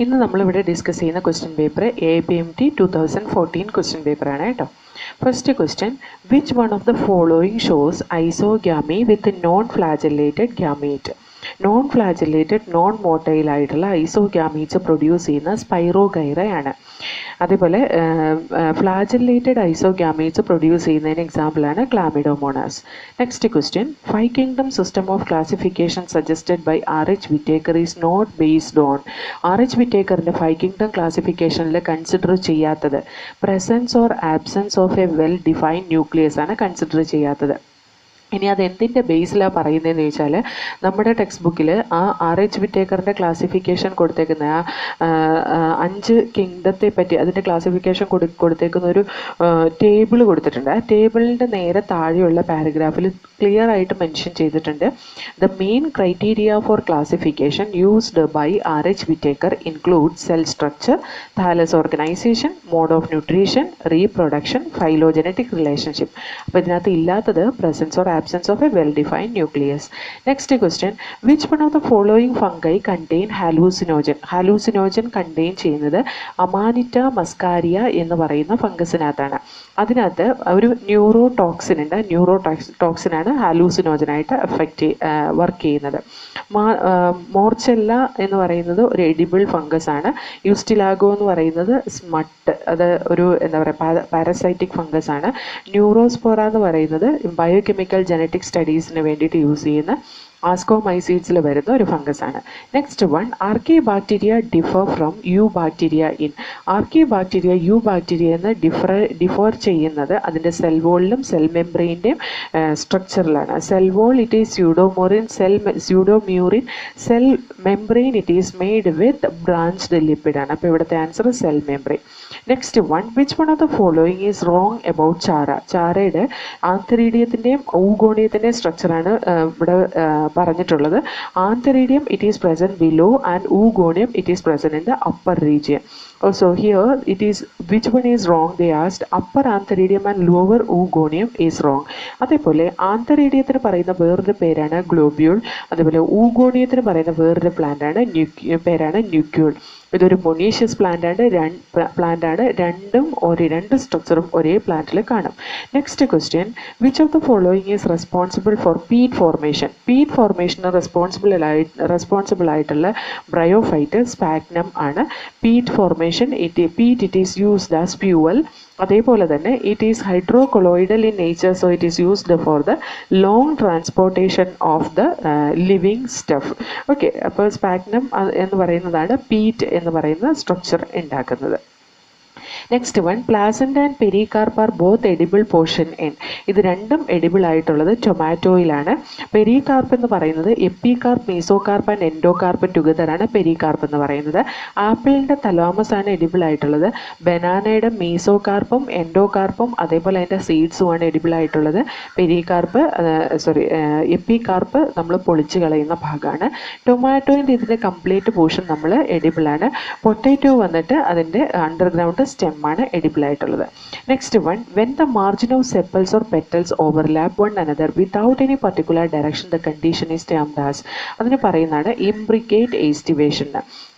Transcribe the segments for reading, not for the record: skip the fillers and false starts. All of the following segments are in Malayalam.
ഇന്ന് നമ്മളിവിടെ ഡിസ്കസ് ചെയ്യുന്ന ക്വസ്റ്റ്യൻ പേപ്പർ ABMT 2014 ക്വസ്റ്റ്യൻ പേപ്പറാണ് കേട്ടോ. First question, which one of the following shows isogamy with non flagellated gamete? Non flagellated non motile ആയിട്ടുള്ള ഐസോഗ്യാമീറ്റ്സ് പ്രൊഡ്യൂസ് ചെയ്യുന്ന സ്പൈറോഗൈറയാണ്. അതേപോലെ ഫ്ലാജെല്ലേറ്റഡ് ഐസോഗ്യാമീറ്റ്സ് പ്രൊഡ്യൂസ് ചെയ്യുന്നതിന് എക്സാമ്പിളാണ് Chlamydomonas. Next question, 5 kingdom system of classification suggested by R.H. Whittaker is not based on. R.H. Whittakerന്റെ 5 kingdom ക്ലാസിഫിക്കേഷനിൽ കൺസിഡർ ചെയ്യാത്തത് presence or absence of a well defined nucleus ആണ് കൺസിഡർ ചെയ്യാത്തത്. ഇനി അത് എന്തിൻ്റെ ബേസിലാണ് പറയുന്നതെന്ന് ചോദിച്ചാൽ, നമ്മുടെ ടെക്സ്റ്റ് ബുക്കിൽ ആ R.H. വിറ്റേക്കറിൻ്റെ ക്ലാസിഫിക്കേഷൻ കൊടുത്തേക്കുന്ന ആ 5 കിങ്ഡത്തെ പറ്റി അതിൻ്റെ ക്ലാസിഫിക്കേഷൻ കൊടുത്തേക്കുന്ന ഒരു ടേബിൾ കൊടുത്തിട്ടുണ്ട്. ആ ടേബിളിൻ്റെ നേരെ താഴെയുള്ള പാരഗ്രാഫിൽ ക്ലിയർ ആയിട്ട് മെൻഷൻ ചെയ്തിട്ടുണ്ട്, the main criteria for classification used by R.H. Whittaker include cell structure, thallus organisation, mode of nutrition, reproduction, phylogenetic relationship. അപ്പോൾ ഇതിനകത്ത് ഇല്ലാത്തത് presence or absence of a well-defined nucleus. Next question, which one of the following fungi contain hallucinogen? Hallucinogen contain ചെയ്യുന്നത് അമാനിറ്റ മസ്കാരിയ എന്ന് പറയുന്ന ഫംഗസിനകത്താണ്. അതിനകത്ത് ഒരു ന്യൂറോടോക്സിൻ ഉണ്ട്. ന്യൂറോടോക്സിനാണ് ഹാലൂസിനോജനായിട്ട് വർക്ക് ചെയ്യുന്നത്. മോർച്ചെല്ല എന്ന് പറയുന്നത് ഒരു എഡിബിൾ ഫംഗസ് ആണ്. യൂസ്റ്റിലാഗോ എന്ന് പറയുന്നത് സ്മട്ട്, അത് ഒരു എന്താ പറയുക പാരസൈറ്റിക് ഫംഗസ് ആണ്. ന്യൂറോസ്പോറ എന്ന് പറയുന്നത് ബയോകെമിക്കൽ ജനറ്റിക് സ്റ്റഡീസിന് വേണ്ടിയിട്ട് യൂസ് ചെയ്യുന്ന ആസ്കോമൈസീഡ്സിൽ വരുന്ന ഒരു ഫംഗസ് ആണ്. Next one, archaebacteria differ from eubacteria in. Archaebacteria eubacteria എന്ന് ഡിഫർ ചെയ്യുന്നത് അതിൻ്റെ സെൽ വോളിലും സെൽ മെംബ്രെയിൻ്റെയും സ്ട്രക്ചറിലാണ്. Cell wall it is pseudomurein, cell membrane it is made with branched lipid ആണ്. അപ്പോൾ ഇവിടുത്തെ answer cell membrane. Next one, which one of the following is wrong about chara? ചാരയുടെ ആന്തരീഡിയത്തിൻ്റെയും ഊഗോണിയത്തിൻ്റെയും സ്ട്രക്ചറാണ് ഇവിടെ പറഞ്ഞിട്ടുള്ളത്. Antheridium it is present below and oogonium it is present in the upper region. So here it is, which one is wrong they asked, upper antheridium and lower oogonium is wrong. അതേപോലെ ആന്തരീഡിയത്തിന് പറയുന്ന വേറൊരു പേരാണ് ഗ്ലോബ്യൂൾ. അതേപോലെ ഊഗോണിയത്തിന് പറയുന്ന വേറൊരു പേരാണ് ന്യൂക്യൂൾ. ഇതൊരു മൊണീഷ്യസ് പ്ലാന്റ് ആണ്. രണ്ട് സ്ട്രക്ചറും ഒരേ പ്ലാന്റിൽ കാണും. Next question, which of the following is responsible for peat formation? Peat ഫോർമേഷന് റെസ്പോൺസിബിൾ ആയിട്ടുള്ള ബ്രയോഫൈറ്റ് സ്പാഗ്നം ആണ്. Peat formation peat is used as fuel. അതേപോലെ തന്നെ it is hydrocolloidal in nature, so it is used for the long transportation of the living stuff. Okay, അപ്പോൾ സ്പാഗ്നം എന്ന് പറയുന്നതാണ് പീറ്റ് എന്ന് പറയുന്ന സ്ട്രക്ചർ ഉണ്ടാക്കുന്നത്. Next one, placenta and pericarp are both edible portion in. ഇത് രണ്ടും എഡിബിൾ ആയിട്ടുള്ളത് ടൊമാറ്റോയിലാണ്. പെരികാർപ്പ് എന്ന് പറയുന്നത് epicarp, mesocarp and endocarp together ആണ് പെരികാർപ്പ് എന്ന് പറയുന്നത്. ആപ്പിളിൻ്റെ തലാമസ് ആണ് എഡിബിൾ ആയിട്ടുള്ളത്. ബനാനയുടെ മീസോകാർപ്പും എൻഡോകാർപ്പും അതേപോലെ അതിൻ്റെ സീഡ്സുമാണ് എഡിബിൾ ആയിട്ടുള്ളത്. എപ്പികാർപ്പ് നമ്മൾ പൊളിച്ച് കളയുന്ന ഭാഗമാണ്. ടൊമാറ്റോയിൻ്റെ ഇതിൻ്റെ കംപ്ലീറ്റ് പോർഷൻ നമ്മൾ എഡിബിൾ ആണ്. പൊട്ടാറ്റോ വന്നിട്ട് അതിൻ്റെ അണ്ടർഗ്രൗണ്ട് സ്റ്റെം ആണ് എഡിബിൾ ആയിട്ടുള്ളത്. Next one, when the margin of sepals or petals overlap one another without any particular direction the condition is termed as. അതിന് പറയുന്നതാണ് ഇംബ്രിക്കേറ്റ് എസ്റ്റിവേഷൻ.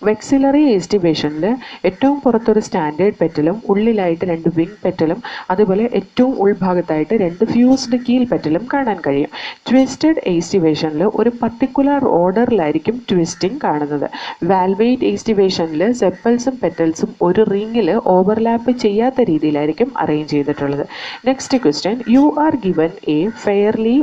വെക്സിലറി എസ്റ്റിവേഷനിൽ ഏറ്റവും പുറത്തൊരു സ്റ്റാൻഡേർഡ് പെറ്റലും ഉള്ളിലായിട്ട് 2 വിങ് പെറ്റലും അതുപോലെ ഏറ്റവും ഉൾഭാഗത്തായിട്ട് 2 ഫ്യൂസ്ഡ് കീൽ പെറ്റലും കാണാൻ കഴിയും. ട്വിസ്റ്റഡ് എസ്റ്റിവേഷനിൽ ഒരു പർട്ടിക്കുലർ ഓർഡറിലായിരിക്കും ട്വിസ്റ്റിംഗ് കാണുന്നത്. വാൽവേറ്റ് എസ്റ്റിവേഷനിൽ സെപ്പൽസും പെറ്റൽസും ഒരു റിങ്ങിൽ ഓവർലാപ്പ് ചെയ്യാത്ത രീതിയിലായിരിക്കും അറേഞ്ച് ചെയ്തിട്ടുള്ളത്. Next question, you are given a fairly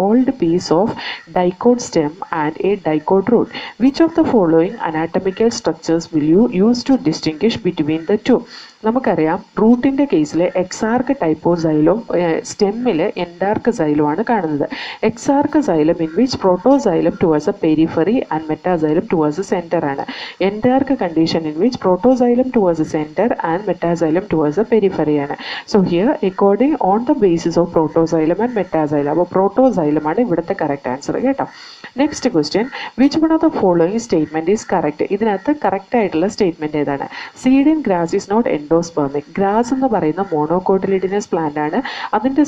old piece of dicot stem and a dicot root. Which of the following anatomical structures will you use to distinguish between the two? നമുക്കറിയാം റൂട്ടിൻ്റെ കേസിൽ എക്സാർക്ക് ടൈപ്പോസൈലും സ്റ്റെമ്മിൽ എൻഡാർക്ക് സൈലും ആണ് കാണുന്നത്. Exarch xylem in which protoxylem towards a periphery and metaxylem towards a centre ആണ്. Endarch condition in which protoxylem towards a centre and metaxylem towards a periphery ആണ്. So here according on the basis of protoxylem and metaxylem, അപ്പോൾ പ്രോട്ടോസൈലമാണ് ഇവിടുത്തെ കറക്റ്റ് ആൻസർ കേട്ടോ. Next question, which one of the following statement is correct? ഇതിനകത്ത് കറക്റ്റ് ആയിട്ടുള്ള സ്റ്റേറ്റ്മെൻറ്റ് ഏതാണ്? Seed in grass is not endospermic. Grass എന്ന് പറയുന്ന മോണോകോട്ടിലിഡിനസ് പ്ലാന്റ് ആണ്. അതിൻ്റെ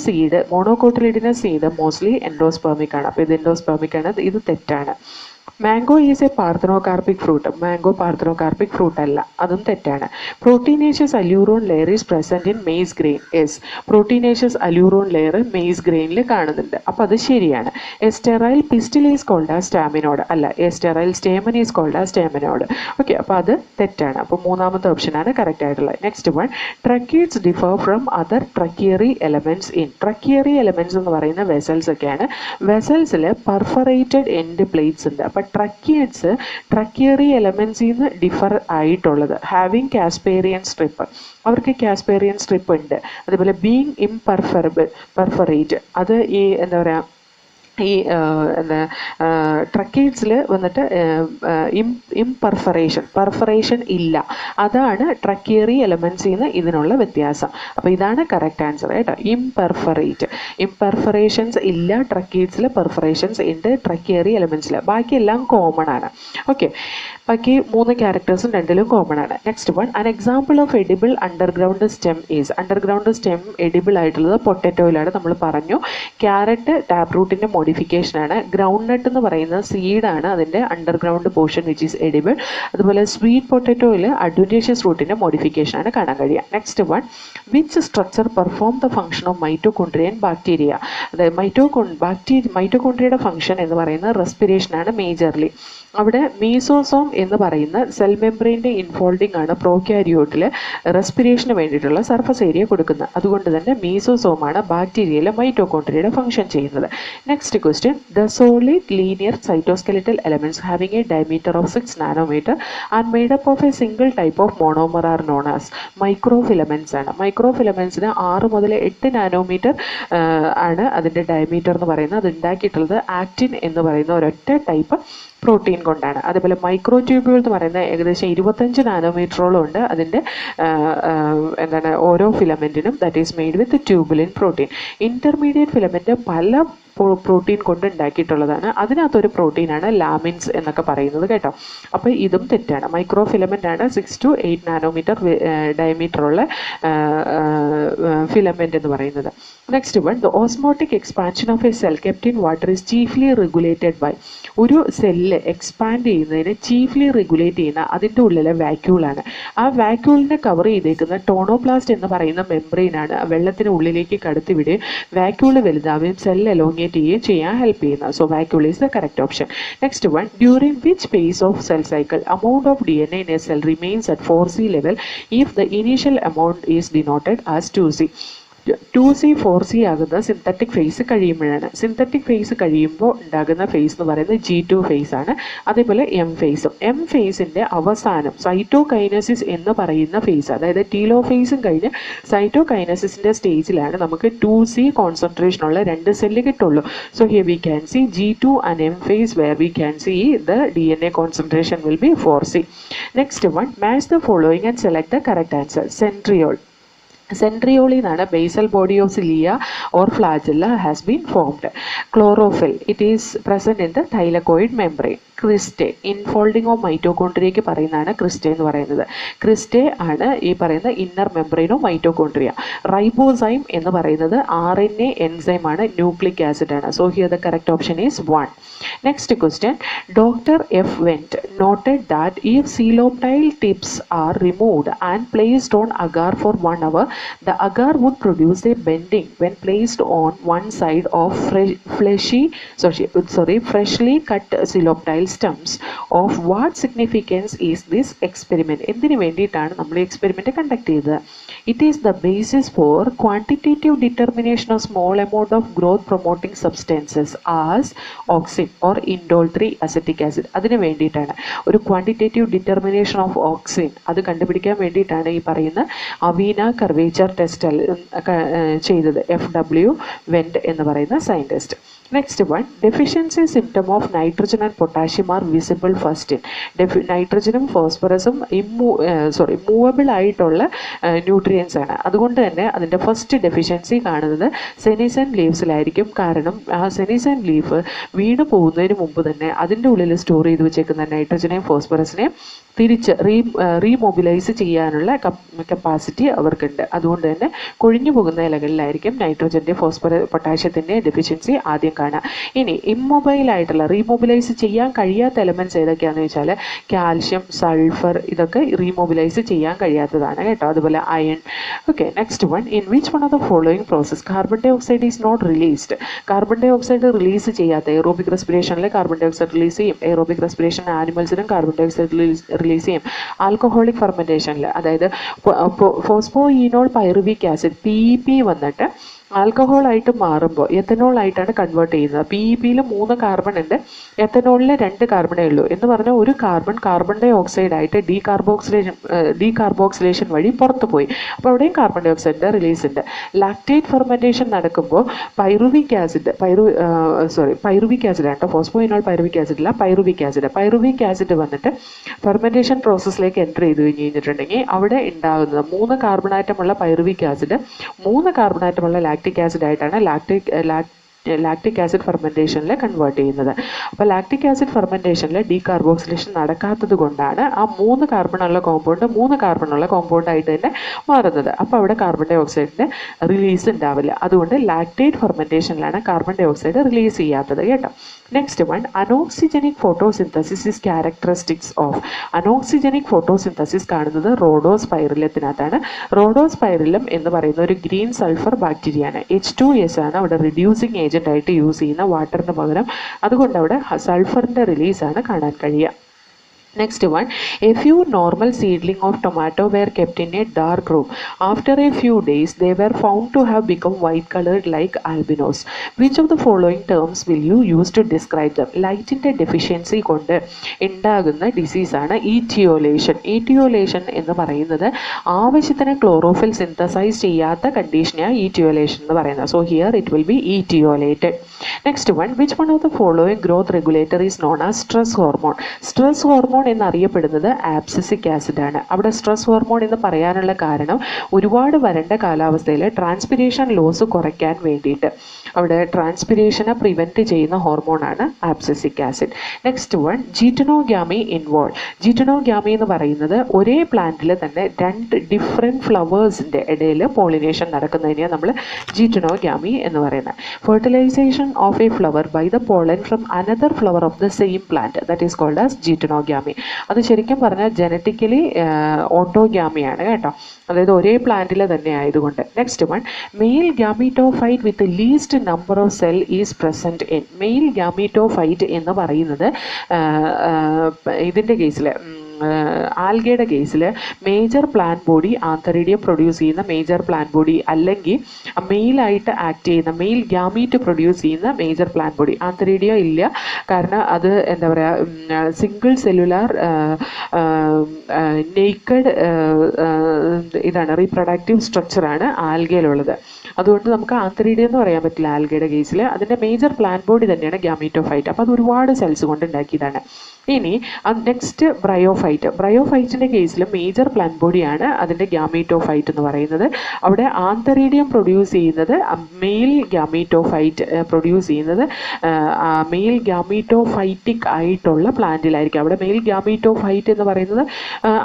മോണോകോട്ടിലിഡിനസ് സീഡ് മോസ്റ്റ്ലി എൻഡോസ്പെർമിക് ആണ്. അപ്പോൾ ഇത് എൻഡോസ്പെർമിക് ആണ്, ഇത് തെറ്റാണ്. Mango is a parthenocarpic fruit. Mango parthenocarpic fruit അല്ല, അതും തെറ്റാണ്. Proteinaceous aleurone layer is present in maize grain. Yes, proteinaceous aleurone layer maize ഗ്രെയിനിൽ കാണുന്നുണ്ട്, അപ്പോൾ അത് ശരിയാണ്. A sterile pistil is called a staminode അല്ല, a sterile stamen is called a staminode. Okay, അപ്പോൾ അത് തെറ്റാണ്. അപ്പോൾ മൂന്നാമത്തെ ഓപ്ഷനാണ് കറക്റ്റ് ആയിട്ടുള്ളത്. Next one, tracheids differ from other tracheary elements in. Tracheary elements എന്ന് പറയുന്ന വെസൽസ് ഒക്കെയാണ്. വെസൽസിൽ പെർഫറേറ്റഡ് എൻഡ് പ്ലേറ്റ്സ് ഉണ്ട്. അപ്പോൾ ട്രക്കിയഡ്സ് ട്രക്കിയറി എലമെൻസിൽ നിന്ന് ഡിഫർ ആയിട്ടുള്ളത് ഹാവിങ് കാസ്പേറിയൻ സ്ട്രിപ്പ്, അവർക്ക് കാസ്പേറിയൻ സ്ട്രിപ്പ് ഉണ്ട്. അതുപോലെ ബീങ് പെർഫറേറ്റ്, അത് ഈ എന്താ പറയുക, ഈ എന്താ ട്രക്കീഡ്സിൽ വന്നിട്ട് പെർഫറേഷൻ ഇല്ല, അതാണ് ട്രക്കിയറി എലമെൻസിൽ നിന്ന് ഇതിനുള്ള വ്യത്യാസം. അപ്പോൾ ഇതാണ് കറക്റ്റ് ആൻസർ കേട്ടോ, ഇംപെർഫറേഷൻസ് ഇല്ല ട്രക്കീഡ്സിൽ, പെർഫറേഷൻസ് ഉണ്ട് ട്രക്കിയറി എലമെൻസിൽ, ബാക്കിയെല്ലാം കോമൺ ആണ്. ഓക്കെ, ബാക്കി 3 ക്യാരക്ടേഴ്സും രണ്ടിലും കോമൺ ആണ്. നെക്സ്റ്റ് വൺ, അൻ example of edible underground stem is. Underground stem edible ആയിട്ടുള്ളത് പൊട്ടറ്റോയിലാണ്, നമ്മൾ പറഞ്ഞു. ക്യാരറ്റ് ടാപ്പ് റൂട്ടിൻ്റെ മോഡിഫിക്കേഷൻ ആണ്. ഗ്രൗണ്ട് നട്ട് എന്ന് പറയുന്നത് സീഡാണ്, അതിൻ്റെ underground portion which is edible. അതുപോലെ സ്വീറ്റ് പൊട്ടറ്റോയിൽ അഡ്വൻറ്റേഷ്യസ് റൂട്ടിൻ്റെ മോഡിഫിക്കേഷൻ ആണ് കാണാൻ കഴിയുക. Next one, which structure perform the function of mitochondria in bacteria. അതായത് മൈറ്റോകോൺട്രിയയുടെ ഫംഗ്ഷൻ എന്ന് പറയുന്നത് റെസ്പിറേഷനാണ് മേജർലി. അവിടെ മീസോസോം എന്ന് പറയുന്ന സെൽ മെംബ്രെയിൻ്റെ ഇൻഫോൾഡിംഗ് ആണ് പ്രോക്യാരിയോട്ടിൽ റെസ്പിറേഷന് വേണ്ടിയിട്ടുള്ള സർഫസ് ഏരിയ കൊടുക്കുന്നത്. അതുകൊണ്ട് തന്നെ മീസോസോമാണ് ബാക്ടീരിയയിലെ മൈറ്റോകോൺട്രിയയുടെ ഫംഗ്ഷൻ ചെയ്യുന്നത്. Next question, the solid linear cytoskeletal elements having a diameter of 6 nanometre and made up of a single type of monomer are known as. Microfilaments ആണ്. മൈക്രോഫിലമെന്റ്സിന് 6 മുതൽ 8 നാനോമീറ്റർ ആണ് അതിൻ്റെ ഡയമീറ്റർ എന്ന് പറയുന്നത്. അത് ഉണ്ടാക്കിയിട്ടുള്ളത് ആക്റ്റിൻ എന്ന് പറയുന്ന ഒരൊറ്റ ടൈപ്പ് പ്രോട്ടീൻ കൊണ്ടാണ്. അതേപോലെ മൈക്രോ ട്യൂബ്യൂൾ എന്ന് പറയുന്ന ഏകദേശം 25 നാനോമീറ്ററോളം ഉണ്ട് അതിൻ്റെ എന്താണ് ഓരോ ഫിലമെൻറ്റിനും. That is made with tubulin protein. Intermediate filament പല പ്രോട്ടീൻ കൊണ്ട് ഉണ്ടാക്കിയിട്ടുള്ളതാണ്. അതിനകത്തൊരു പ്രോട്ടീനാണ് ലാമിൻസ് എന്നൊക്കെ പറയുന്നത് കേട്ടോ. അപ്പോൾ ഇതും തെറ്റാണ്. മൈക്രോ ഫിലമെൻ്റ് ആണ് 6 to 8 നാനോമീറ്റർ ഡയമീറ്ററുള്ള ഫിലമെൻ്റ് എന്ന് പറയുന്നത്. Next one, the osmotic expansion of a cell kept in water is chiefly regulated by. ഒരു സെല്ല് എക്സ്പാൻഡ് ചെയ്യുന്നതിന് ചീഫ്ലി റെഗുലേറ്റ് ചെയ്യുന്ന അതിൻ്റെ ഉള്ളിലെ വാക്യൂളാണ്. ആ വാക്യൂളിനെ കവർ ചെയ്തേക്കുന്ന ടോണോപ്ലാസ്റ്റ് എന്ന് പറയുന്ന മെംബ്രെയിനാണ് വെള്ളത്തിന് ഉള്ളിലേക്ക് കടത്തിവിടുകയും വാക്യൂള് വലുതാവുകയും സെൽ എലോങ്ങേറ്റ് ചെയ്യുകയും ചെയ്യാൻ ഹെൽപ്പ് ചെയ്യുന്നത്. So vacuole is the correct option. Next one, during which phase of cell cycle amount of DNA in a cell remains at 4C level if the initial amount is denoted as 2C. 2C 4C ആകുന്ന സിന്തറ്റിക് ഫേസ് കഴിയുമ്പോഴാണ്. സിന്തറ്റിക് ഫേസ് കഴിയുമ്പോൾ ഉണ്ടാകുന്ന ഫേസ് എന്ന് പറയുന്നത് G2 ഫേസ് ആണ്. അതേപോലെ എം ഫേസും. എം ഫേസിൻ്റെ അവസാനം സൈറ്റോകൈനസിസ് എന്ന് പറയുന്ന ഫേസ്, അതായത് ടീലോ ഫേസും കഴിഞ്ഞ് സൈറ്റോകൈനസിസിൻ്റെ സ്റ്റേജിലാണ് നമുക്ക് 2C കോൺസെൻട്രേഷനുള്ള 2 സെല്ല് കിട്ടുള്ളൂ. So here we can see G2 and M phase where we can see the DNA concentration will be 4C. Next one, match the following and select the correct answer. Centriole. Centriole is a basal body of cilia or flagella has been formed. Chlorophyll, it is present in the thylakoid membrane. Cristae, infolding of mitochondria ക്ക് പറയുന്നതാണ് cristae എന്ന് പറയുന്നത്. Cristae ആണ് ഈ പറയുന്ന inner membrane of mitochondria. Ribozyme എന്ന് പറയുന്നത് RNA എൻസൈം ആണ്, ന്യൂക്ലിക് ആസിഡ് ആണ്. So here the correct option is 1. Next question, Dr. F. Wendt noted that if coleoptile tips are removed and placed on agar for 1 hour, the agar would produce a bending when placed on one side of freshly cut coleoptile stems. Of what significance is this experiment? എന്തിനു വേണ്ടിയിട്ടാണ് നമ്മൾ ഈ എക്സ്പെരിമെന്റ് കണ്ടക്ട് ചെയ്തത്? It is the basis for quantitative determination of small amount of growth promoting substances as auxin or indole 3 acetic acid. അതിന് വേണ്ടിയിട്ടാണ് ഒരു ക്വാണ്ടിറ്റേറ്റീവ് ഡിറ്റർമിനേഷൻ ഓഫ് ഓക്സിൻ അത് കണ്ടുപിടിക്കാൻ വേണ്ടിയിട്ടാണ് ഈ പറയുന്ന അവീന കർവേച്ചർ ടെസ്റ്റ് ചെയ്തത് FW Wendt എന്ന് പറയുന്ന scientist. Next one, deficiency symptom of nitrogen and potassium are visible first in. നൈട്രജനും ഫോസ്ഫറസും മൂവബിൾ ആയിട്ടുള്ള ന്യൂട്രിയൻസ് ആണ്. അതുകൊണ്ട് തന്നെ അതിൻ്റെ ഫസ്റ്റ് ഡെഫിഷ്യൻസി കാണുന്നത് സെനിസൻ ലീവ്സിലായിരിക്കും. കാരണം ആ സെനിസൻ ലീഫ് വീണ് പോകുന്നതിന് മുമ്പ് തന്നെ അതിൻ്റെ ഉള്ളിൽ സ്റ്റോർ ചെയ്ത് വെച്ചേക്കുന്ന നൈട്രജനെയും ഫോസ്ഫറസിനെയും തിരിച്ച് റീമൊബിലൈസ് ചെയ്യാനുള്ള കപ്പാസിറ്റി അവർക്കുണ്ട്. അതുകൊണ്ട് തന്നെ കൊഴിഞ്ഞു പോകുന്ന ഇലകളിലായിരിക്കും നൈട്രജൻ്റെ പൊട്ടാഷ്യത്തിൻ്റെ ഡെഫിഷ്യൻസി ആദ്യം കാണാം. ഇനി ഇമ്മൊബൈൽ ആയിട്ടുള്ള റീമൊബിലൈസ് ചെയ്യാൻ കഴിയാത്ത എലമെൻറ്റ്സ് ഏതൊക്കെയാണെന്ന് വെച്ചാൽ കാൽഷ്യം, സൾഫർ, ഇതൊക്കെ റീമൊബിലൈസ് ചെയ്യാൻ കഴിയാത്തതാണ് കേട്ടോ. അതുപോലെ iron. Okay, next one, in which one of the following process carbon dioxide is not released? Carbon dioxide release ചെയ്യാത്ത, എയറോബിക് റെസ്പിറേഷനിൽ കാർബൺ ഡൈ ഓക്സൈഡ് റിലീസ് ചെയ്യും, എയറോബിക് റെസ്പിറേഷൻ ആനിമൽസിനും കാർബൺ ഡൈ ഓക്സൈഡ് റിലീസ് ചെയ്യും. ആൽക്കഹോളിക് ഫെർമെൻറ്റേഷനിൽ, അതായത് ഫോസ്ഫോഈനോൾ പൈറുവിക് ആസിഡ് PEP വന്നിട്ട് ആൽക്കഹോളായിട്ട് മാറുമ്പോൾ എത്തനോളായിട്ടാണ് കൺവേർട്ട് ചെയ്യുന്നത്. PEPയിൽ 3 കാർബൺ ഉണ്ട്, എത്തനോളിൽ 2 കാർബണേ ഉള്ളൂ. എന്ന് പറഞ്ഞാൽ ഒരു കാർബൺ ഡൈ ഓക്സൈഡായിട്ട് ഡീകാർബോക്സിലേഷൻ വഴി പുറത്തു പോയി. അപ്പോൾ അവിടെയും കാർബൺ ഡൈ ഓക്സൈഡിൻ്റെ റിലീസ് ഉണ്ട്. ലാക്റ്റേറ്റ് ഫെർമെൻറ്റേഷൻ നടക്കുമ്പോൾ പൈറുവിക് ആസിഡ് ആണ് കേട്ടോ, ഫോസ്ഫോയിനോൾ പൈറുവിക് ആസിഡ് അല്ല, പൈറുവിക് ആസിഡ് വന്നിട്ട് ഫെർമെൻറ്റേഷൻ പ്രോസസ്സിലേക്ക് എൻ്റർ ചെയ്ത് കഴിഞ്ഞിട്ടുണ്ടെങ്കിൽ അവിടെ ഉണ്ടാകുന്നത് 3 കാർബൺ ആറ്റമുള്ള പൈറുവിക് ആസിഡ് 3 കാർബൺ ആറ്റമുള്ള ലാക്റ്റിക് ആസിഡ് ആയിട്ടാണ് ലാക്റ്റിക് ആസിഡ് ഫെർമെൻറ്റേഷനിൽ കൺവേർട്ട് ചെയ്യുന്നത്. അപ്പോൾ ലാക്റ്റിക് ആസിഡ് ഫെർമെൻറ്റേഷനിൽ ഡീകാർബോക്സിലേഷൻ നടക്കാത്തത് കൊണ്ടാണ് ആ 3 കാർബണുള്ള കോമ്പൗണ്ട് ആയിട്ട് തന്നെ മാറുന്നത്. അപ്പോൾ അവിടെ കാർബൺ ഡൈ ഓക്സൈഡിൻ്റെ റിലീസ് ഉണ്ടാവില്ല. അതുകൊണ്ട് ലാക്റ്റേറ്റ് ഫെർമെൻറ്റേഷനിലാണ് കാർബൺ ഡൈ ഓക്സൈഡ് റിലീസ് ചെയ്യാത്തത് കേട്ടോ. Next one, anoxygenic photosynthesis is characteristics of. അനോക്സിജനിക് ഫോട്ടോസിന്തസിസ് കാണുന്നത് റോഡോസ്പൈറിലത്തിനകത്താണ്. റോഡോസ്പൈറിലം എന്ന് പറയുന്ന ഒരു ഗ്രീൻ സൾഫർ ബാക്ടീരിയയാണ്. H2S ആണ് അവിടെ റിഡ്യൂസിങ് ഏജന്റ് ആയിട്ട് യൂസ് ചെയ്യുന്ന വാട്ടറിന് പകരം. അതുകൊണ്ട് അവിടെ സൾഫറിൻ്റെ റിലീസാണ് കാണാൻ കഴിയുക. Next one, a few normal seedling of tomato were kept in a dark room. After a few days, they were found to have become white colored like albinos. Which of the following terms will you use to describe them? ലൈറ്റിൻ്റെ ഡെഫിഷ്യൻസി കൊണ്ട് ഉണ്ടാകുന്ന ഡിസീസാണ് ഈറ്റിയോലേഷൻ. ഈറ്റിയോലേഷൻ എന്ന് പറയുന്നത് ആവശ്യത്തിന് ക്ലോറോഫിൽ സിന്തസൈസ് ചെയ്യാത്ത കണ്ടീഷനെയാണ് ഈറ്റിയോലേഷൻ എന്ന് പറയുന്നത്. So here it will be etiolated. Next one, which one of the following growth regulator is known as stress hormone? Stress hormone എന്നറിയപ്പെടുന്നത് ആബ്സിസിക് ആസിഡ് ആണ്. അവിടെ സ്ട്രെസ് ഹോർമോൺ എന്ന് പറയാനുള്ള കാരണം ഒരുപാട് വരണ്ട കാലാവസ്ഥയിൽ ട്രാൻസ്പിരേഷൻ ലോസ് കുറയ്ക്കാൻ വേണ്ടിയിട്ട് അവിടെ ട്രാൻസ്പിരേഷനെ പ്രിവെൻറ്റ് ചെയ്യുന്ന ഹോർമോണാണ് abscisic acid. Next one, geitonogamy involve. Geitonogamy എന്ന് പറയുന്നത് ഒരേ പ്ലാന്റിൽ തന്നെ 2 ഡിഫറെൻറ്റ് ഫ്ലവേഴ്സിൻ്റെ ഇടയിൽ പോളിനേഷൻ നടക്കുന്നതിനെയാണ് നമ്മൾ ജീറ്റനോഗ്യാമി എന്ന് പറയുന്നത്. Fertilisation of a flower by the pollen from another flower of the same plant, that is called as geitonogamy. അത് ശരിക്കും പറഞ്ഞാൽ ജനറ്റിക്കലി ഓട്ടോഗ്യാമിയാണ് കേട്ടോ, അതായത് ഒരേ പ്ലാന്റിൽ തന്നെ ആയതുകൊണ്ട്. Next one, male gametophyte with least number of cell is present in. Male gametophyte എന്ന് പറയുന്നത് ഇതിൻ്റെ കേസിൽ ആൽഗയുടെ കേസിൽ major plant body antheridium produce ചെയ്യുന്ന മേജർ പ്ലാന്റ് ബോഡി അല്ലെങ്കിൽ മെയിലായിട്ട് ആക്ട് ചെയ്യുന്ന മെയിൽ ഗ്യാമീറ്റ് പ്രൊഡ്യൂസ് ചെയ്യുന്ന മേജർ പ്ലാന്റ് ബോഡി. ആന്തരീഡിയം ഇല്ല, കാരണം അത് എന്താ പറയുക സിംഗിൾ സെല്ലുലാർ നേക്കഡ് ഇതാണ് റീപ്രൊഡക്റ്റീവ് സ്ട്രക്ചറാണ് ആൽഗയിലുള്ളത്. അതുകൊണ്ട് നമുക്ക് ആന്തരീഡിയം എന്ന് പറയാൻ പറ്റില്ല ആൽഗയുടെ കേസിൽ. അതിൻ്റെ മേജർ പ്ലാന്റ് ബോഡി തന്നെയാണ് ഗ്യാമീറ്റോഫൈറ്റ്. അപ്പോൾ അത് ഒരുപാട് സെൽസ് കൊണ്ട് ഉണ്ടാക്കിയതാണ്. ഇനി നെക്സ്റ്റ് ബ്രയോഫൈറ്റിൻ്റെ കേസിൽ മേജർ പ്ലാന്റ് ബോഡിയാണ് അതിൻ്റെ ഗ്യാമീറ്റോഫൈറ്റ് എന്ന് പറയുന്നത്. അവിടെ ആന്തരീഡിയം പ്രൊഡ്യൂസ് ചെയ്യുന്നത് മെയിൽ ഗ്യാമീറ്റോഫൈറ്റ് പ്രൊഡ്യൂസ് ചെയ്യുന്നത് മെയിൽ ഗ്യാമീറ്റോഫൈറ്റിക് ആയിട്ടുള്ള പ്ലാന്റിലായിരിക്കും. അവിടെ മെയിൽ ഗ്യാമീറ്റോഫൈറ്റ് എന്ന് പറയുന്നത്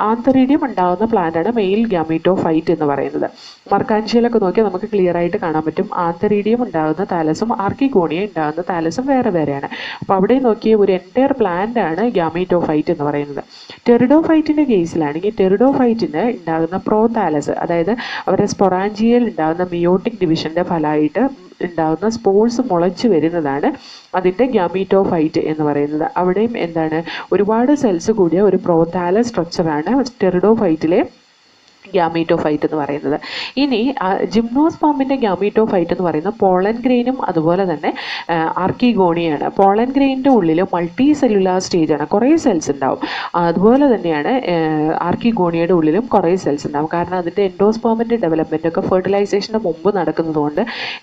ആന്തരീഡിയം ഉണ്ടാകുന്ന പ്ലാന്റാണ് മെയിൽ ഗ്യാമീറ്റോഫൈറ്റ് എന്ന് പറയുന്നത്. മർക്കാൻഷ്യയിലൊക്കെ നോക്കിയാൽ നമുക്ക് ക്ലിയർ ആയിട്ട് കാണാൻ പറ്റും. ആന്തരീഡിയം ഉണ്ടാകുന്ന താലസും ആർക്കിഗോണിയ ഉണ്ടാകുന്ന താലസും വേറെ വേറെയാണ്. അപ്പോൾ അവിടെ നോക്കിയ ഒരു എൻറ്റയർ പ്ലാന്റ് ആണ് ഗ്യാമീറ്റോഫൈറ്റ് എന്ന് പറയുന്നത്. ടെറിഡോഫൈറ്റിൻ്റെ കേസിലാണെങ്കിൽ ടെറിഡോഫൈറ്റിന് ഉണ്ടാകുന്ന പ്രോതാലസ്, അതായത് അവരുടെ സ്പൊറാഞ്ചിയയിൽ ഉണ്ടാകുന്ന മിയോട്ടിക് ഡിവിഷൻ്റെ ഫലമായിട്ട് ഉണ്ടാകുന്ന സ്പോർട്സ് മുളച്ചു വരുന്നതാണ് അതിൻ്റെ ഗ്യാമീറ്റോഫൈറ്റ് എന്ന് പറയുന്നത്. അവിടെയും എന്താണ് ഒരുപാട് സെൽസ് കൂടിയ ഒരു പ്രോതാലസ് സ്ട്രക്ചറാണ് ടെറിഡോഫൈറ്റിലെ ഗ്യാമീറ്റോഫൈറ്റ് എന്ന് പറയുന്നത്. ഇനി ജിംനോസ്പേമിൻ്റെ ഗ്യാമീറ്റോഫൈറ്റ് എന്ന് പറയുന്നത് പോളൻ ഗ്രെയിനും അതുപോലെ തന്നെ ആർക്കിഗോണിയാണ്. പോളൻ ഗ്രെയിനിൻ്റെ ഉള്ളിൽ മൾട്ടി സെല്ലുലാർ സ്റ്റേജാണ്, കുറേ സെൽസ് ഉണ്ടാവും. അതുപോലെ തന്നെയാണ് ആർക്കിഗോണിയയുടെ ഉള്ളിലും കുറേ സെൽസ് ഉണ്ടാവും. കാരണം അതിൻ്റെ എൻഡോസ്പേമിൻ്റെ ഡെവലപ്മെൻ്റ് ഒക്കെ ഫെർട്ടിലൈസേഷന് മുമ്പ് നടക്കുന്നതുകൊണ്ട്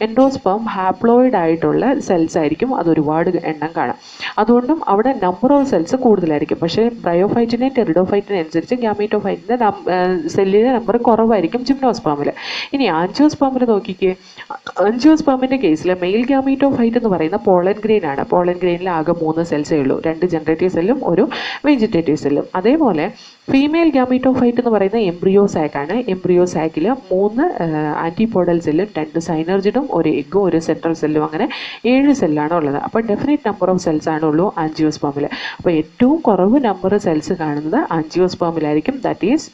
എൻഡോസ്പേം ഹാപ്ലോയിഡ് ആയിട്ടുള്ള സെൽസ് ആയിരിക്കും, അത് ഒരുപാട് എണ്ണം കാണാം. അതുകൊണ്ടും അവിടെ നമ്പർ ഓഫ് സെൽസ് കൂടുതലായിരിക്കും. പക്ഷേ ബ്രയോഫൈറ്റിനെ ടെറിഡോഫൈറ്റിനെ അനുസരിച്ച് ഗ്യാമീറ്റോഫൈറ്റിൻ്റെ സെല്ലിന് ഇതിൻ്റെ നമ്പർ കുറവായിരിക്കും ജിംനോസ്പേമിൽ. ഇനി ആൻജിയോസ്പേമിൽ നോക്കിക്കേ, ആൻജിയോസ്പേമിൻ്റെ കേസിൽ മെയിൽ ഗ്യാമീറ്റോഫൈറ്റ് എന്ന് പറയുന്ന പോളൻ ഗ്രെയിൻ ആണ്. പോളൻ ഗ്രെയിനിൽ ആകെ 3 സെൽസേ ഉള്ളൂ, 2 ജനറേറ്റീവ് സെല്ലും 1 വെജിറ്റേറ്റീവ് സെല്ലും. അതേപോലെ ഫീമെയിൽ ഗ്യാമീറ്റോഫൈറ്റ് എന്ന് പറയുന്ന എംബ്രിയോ സാക്കാണ്. എംബ്രിയോ സാക്കിൽ 3 ആൻറ്റിപോഡൽ സെല്ലും 2 സൈനർജിഡും 1 എഗ്ഗും 1 സെൻട്രൽ സെല്ലും, അങ്ങനെ 7 സെല്ലാണ് ഉള്ളത്. അപ്പോൾ ഡെഫിനറ്റ് നമ്പർ ഓഫ് സെൽസ് ആണുള്ളൂ ആൻജിയോസ്പേമിൽ. അപ്പോൾ ഏറ്റവും കുറവ് നമ്പർ സെൽസ് കാണുന്നത് ആൻജിയോസ്പേമിലായിരിക്കും, ദാറ്റ് ഈസ്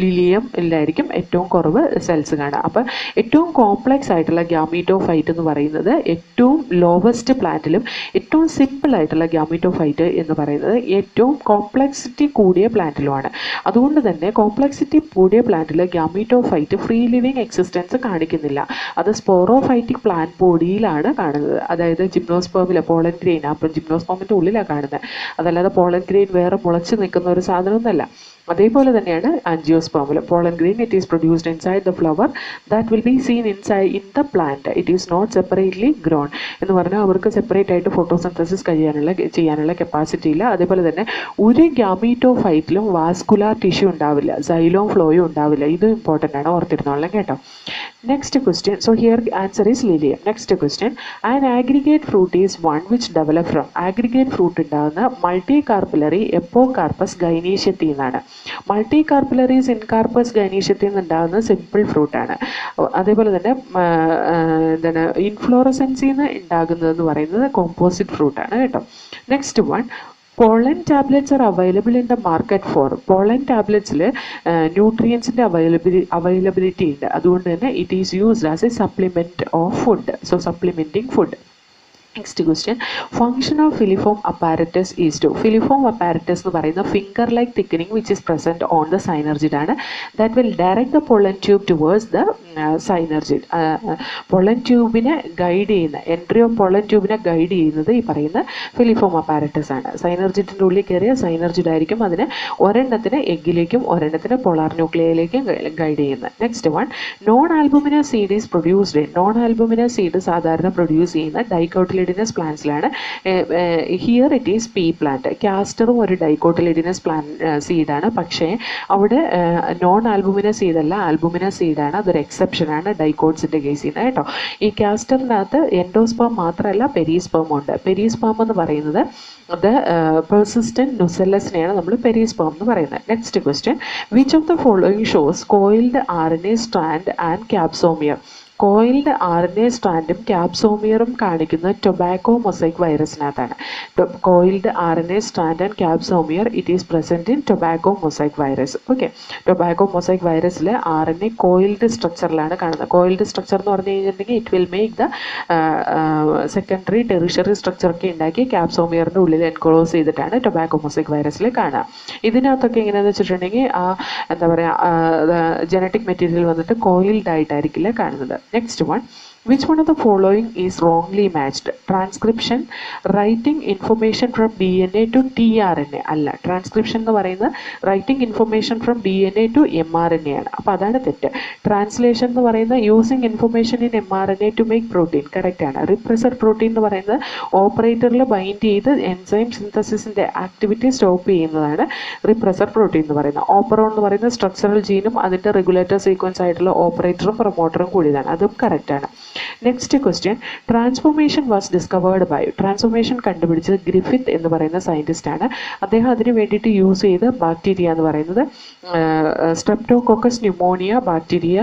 ലിലിയമിലായിരിക്കും ഏറ്റവും കുറവ് സെൽസ് കാണുക. അപ്പോൾ ഏറ്റവും കോംപ്ലക്സ് ആയിട്ടുള്ള ഗ്യാമീറ്റോഫൈറ്റ് എന്ന് പറയുന്നത് ഏറ്റവും ലോവസ്റ്റ് പ്ലാന്റിലും ഏറ്റവും സിമ്പിൾ ആയിട്ടുള്ള ഗ്യാമീറ്റോഫൈറ്റ് എന്ന് പറയുന്നത് ഏറ്റവും കോംപ്ലക്സിറ്റി കൂടിയ പ്ലാന്റിലുമാണ്. അതുകൊണ്ട് തന്നെ കോംപ്ലക്സിറ്റി കൂടിയ പ്ലാന്റിൽ ഗ്യാമീറ്റോഫൈറ്റ് ഫ്രീ ലിവിങ് എക്സിസ്റ്റൻസ് കാണിക്കുന്നില്ല. അത് സ്പോറോഫൈറ്റിക് പ്ലാന്റ് ബോഡിയിലാണ് കാണുന്നത്. അതായത് ജിംനോസ്പേമിലെ പോളൻ ഗ്രെയിൻ, അപ്പം ജിംനോസ്പേമിൻ്റെ ഉള്ളിലാണ് കാണുന്നത്, അതല്ലാതെ പോളൻ ഗ്രെയിൻ വേറെ മുളച്ച് നിൽക്കുന്ന ഒരു സാധനമൊന്നുമല്ല. അതേപോലെ തന്നെയാണ് ആൻജിയോസ്പേമിൽ. Pollen grain it is produced inside the flower that will be seen in the plant. It is not separately grown എന്ന് പറഞ്ഞാൽ അവർക്ക് സെപ്പറേറ്റ് ആയിട്ട് ഫോട്ടോസിന്തസിസ് ചെയ്യാനുള്ള കപ്പാസിറ്റി ഇല്ല. അതേപോലെ തന്നെ ഒരു ഗ്യാമീറ്റോഫൈറ്റിലും വാസ്കുലാർ ടിഷ്യൂ ഉണ്ടാവില്ല, സൈലോം ഫ്ലോയും ഉണ്ടാവില്ല. ഇത് ഇമ്പോർട്ടൻ്റ് ആണ്, ഓർത്തിരുന്നോളാം കേട്ടോ. Next question, so here answer is Lilium. Next question, an aggregate fruit is one which develop from. Aggregate fruit ഉണ്ടാകുന്ന മൾട്ടി കാർപ്പിലറി എപ്പോകാർപ്പസ് ഗൈനീഷ്യത്തിൽ നിന്നാണ്. മൾട്ടി കാർപ്പിലറീസ് ഇൻകാർപ്പസ് ഗൈനീഷ്യത്തിൽ നിന്നുണ്ടാകുന്ന സിമ്പിൾ ഫ്രൂട്ടാണ്. അതേപോലെ തന്നെ എന്താണ് ഇൻഫ്ലോറസൻസിൽ നിന്ന് ഉണ്ടാകുന്നതെന്ന് പറയുന്നത് കോമ്പോസിറ്റ് ഫ്രൂട്ടാണ് കേട്ടോ. Next one, pollen tablets are available in the market for. pollen tablets ന്യൂട്രിയൻസിൻ്റെ അവൈലബിലിറ്റി ഉണ്ട്. അതുകൊണ്ട് തന്നെ it is used as a supplement of food. So supplementing food. Next question, function of filiform apparatus is to. Filiform apparatus എന്ന് പറയുന്ന finger like thickening which is present on the synergid ആണ്. That will direct the pollen tube towards the synergid. pollen ട്യൂബിനെ ഗൈഡ് ചെയ്യുന്ന, എൻട്രി ഓഫ് pollen ട്യൂബിനെ ഗൈഡ് ചെയ്യുന്നത് ഈ പറയുന്ന ഫിലിഫോം അപ്പാരറ്റസ് ആണ്. സൈനർജിഡിൻ്റെ ഉള്ളിൽ കയറിയ സൈനർജിഡ് ആയിരിക്കും അതിനെ ഒരെണ്ണത്തിന് എഗ്ഗിലേക്കും ഒരെണ്ണത്തിന് പോളാർ ന്യൂക്ലിയയിലേക്കും ഗൈഡ് ചെയ്യുന്നത്. Next one, non albuminous seed is produced. Non albuminous seed സാധാരണ പ്രൊഡ്യൂസ് ചെയ്യുന്ന ഡൈക്കോട്ടിലിഡിനസ് പ്ലാന്റ്സിലാണ്. Here it is pea plant. കാസ്റ്ററും ഒരു ഡൈക്കോട്ടിലിഡിനസ് സീഡാണ്, പക്ഷേ അവിടെ നോൺ ആൽബുമിനസ് സീഡല്ല, ആൽബുമിനസ് സീഡാണ്. അതൊരു എക്സെപ്ഷൻ ആണ് ഡൈക്കോട്സിൻ്റെ കേസിൽ നിന്ന് കേട്ടോ. ഈ കാസ്റ്ററിനകത്ത് എൻഡോസ്പേം മാത്രമല്ല പെരിസ്പേം ഉണ്ട്. പെരിസ്പേം എന്ന് പറയുന്നത് അത് പെർസിസ്റ്റന്റ് നുസെല്ലസിനെയാണ് നമ്മൾ പെരിസ്പേം എന്ന് പറയുന്നത്. Next question, which of the following shows coiled RNA strand and capsomere. Coiled RNA സ്ട്രാൻഡും ക്യാപ്സോമിയറും കാണിക്കുന്നത് ടൊബാക്കോ മൊസൈക്ക് വൈറസിനകത്താണ്. Coiled RNA strand and capsomere it is present in tobacco mosaic virus. Okay, tobacco mosaic വൈറസിൽ RNA കോയിൽഡ് സ്ട്രക്ചറിലാണ് കാണുന്നത്. കോയിൽഡ് സ്ട്രക്ചർ എന്ന് പറഞ്ഞു കഴിഞ്ഞിട്ടുണ്ടെങ്കിൽ it will make the secondary tertiary സ്ട്രക്ചറൊക്കെ ഉണ്ടാക്കി ക്യാപ്സോമിയറിൻ്റെ ഉള്ളിൽ എൻക്ലോസ് ചെയ്തിട്ടാണ് ടൊബാക്കോ മൊസൈക്ക് വൈറസിൽ കാണുക. ഇതിനകത്തൊക്കെ എങ്ങനെയാണെന്ന് വെച്ചിട്ടുണ്ടെങ്കിൽ എന്താ പറയുക, ജനറ്റിക് മെറ്റീരിയൽ വന്നിട്ട് കോയിൽഡ് ആയിട്ടായിരിക്കില്ല കാണുന്നത്. Next one, which one of the following is wrongly matched? Transcription, writing information from DNA to tRNA അല്ല. ട്രാൻസ്ക്രിപ്ഷൻ എന്ന് പറയുന്നത് writing information from DNA to mRNA ആണ്. അപ്പോൾ അതാണ് തെറ്റ്. ട്രാൻസ്ലേഷൻ എന്ന് പറയുന്നത് using information in mRNA to make protein, correct ആണ്. റിപ്രസർ പ്രോട്ടീൻ എന്ന് പറയുന്നത് ഓപ്പറേറ്ററിൽ ബൈൻഡ് ചെയ്ത് എൻസൈം സിന്തസിസിൻ്റെ ആക്ടിവിറ്റി സ്റ്റോപ്പ് ചെയ്യുന്നതാണ് റിപ്രസർ പ്രോട്ടീൻ എന്ന് പറയുന്നത്. ഓപ്പറോൺ എന്ന് പറയുന്നത് സ്ട്രക്ചറൽ ജീനും അതിൻ്റെ റെഗുലേറ്റർ സീക്വൻസ് ആയിട്ടുള്ള ഓപ്പറേറ്ററും പ്രൊമോട്ടറും കൂടിയതാണ്. അതും കറക്റ്റാണ്. Next question, transformation was discovered by. Transformation കണ്ടുപിടിച്ചത് ഗ്രിഫിത്ത് എന്ന് പറയുന്ന സയൻറ്റിസ്റ്റ് ആണ്. അദ്ദേഹം അതിന് വേണ്ടിയിട്ട് യൂസ് ചെയ്ത ബാക്ടീരിയ എന്ന് പറയുന്നത് സ്ട്രെപ്റ്റോകോക്കസ് ന്യൂമോണിയ ബാക്ടീരിയ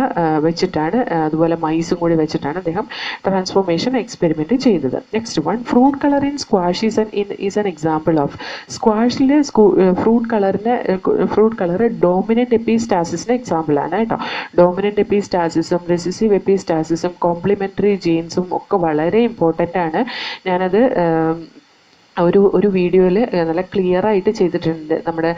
വെച്ചിട്ടാണ്, അതുപോലെ മൈസും കൂടി വെച്ചിട്ടാണ് അദ്ദേഹം ട്രാൻസ്ഫോർമേഷൻ എക്സ്പെരിമെൻറ്റ് ചെയ്തത്. Next one, fruit colour in squash is an example of. സ്ക്വാഷിലെ ഫ്രൂട്ട് കളർ ഡോമിനൻ്റ് എപ്പിസ്റ്റാസിസിന് എക്സാമ്പിളാണ് കേട്ടോ. ഡോമിനൻ്റ് എപ്പിസ്റ്റാസിസും റെസിസീവ് എപ്പിസ്റ്റാസിസും കോംപ്ലിമെൻ്ററി ജീൻസും ഒക്കെ വളരെ ഇമ്പോർട്ടൻ്റ് ആണ്. ഞാനത് ഒരു വീഡിയോയിൽ നല്ല ക്ലിയർ ആയിട്ട് ചെയ്തിട്ടുണ്ട്. നമ്മുടെ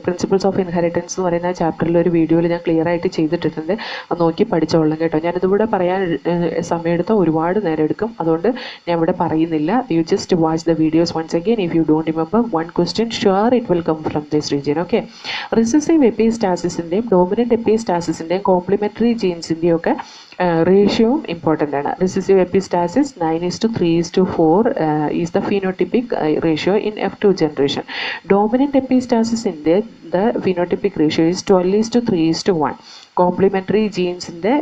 പ്രിൻസിപ്പിൾസ് ഓഫ് ഇൻഹെറിറ്റൻസ് എന്ന് പറയുന്ന ചാപ്റ്ററിൽ ഒരു വീഡിയോയിൽ ഞാൻ ക്ലിയർ ആയിട്ട് ചെയ്തിട്ടുണ്ട്. അത് നോക്കി പഠിച്ചോളാം കേട്ടോ. ഞാനിതിവിടെ പറയാൻ സമയമെടുത്താൽ ഒരുപാട് നേരം എടുക്കും, അതുകൊണ്ട് ഞാൻ ഇവിടെ പറയുന്നില്ല. You just watch the videos once again. If you don't remember one question sure it will come from this region. Okay, recessive എപ്പിസ്റ്റാസിസിൻ്റെയും ഡോമിനൻ്റ് എപ്പിസ്റ്റാസിസിൻ്റെയും കോംപ്ലിമെൻ്ററി ജീൻസിൻ്റെയും ഒക്കെ ratio important ആണ്. Recessive epistasis 9:3:4 is the phenotypic ratio in F2 generation. Dominant epistasis in the phenotypic ratio is 12:3:1. Complementary ജീൻസിൻ്റെ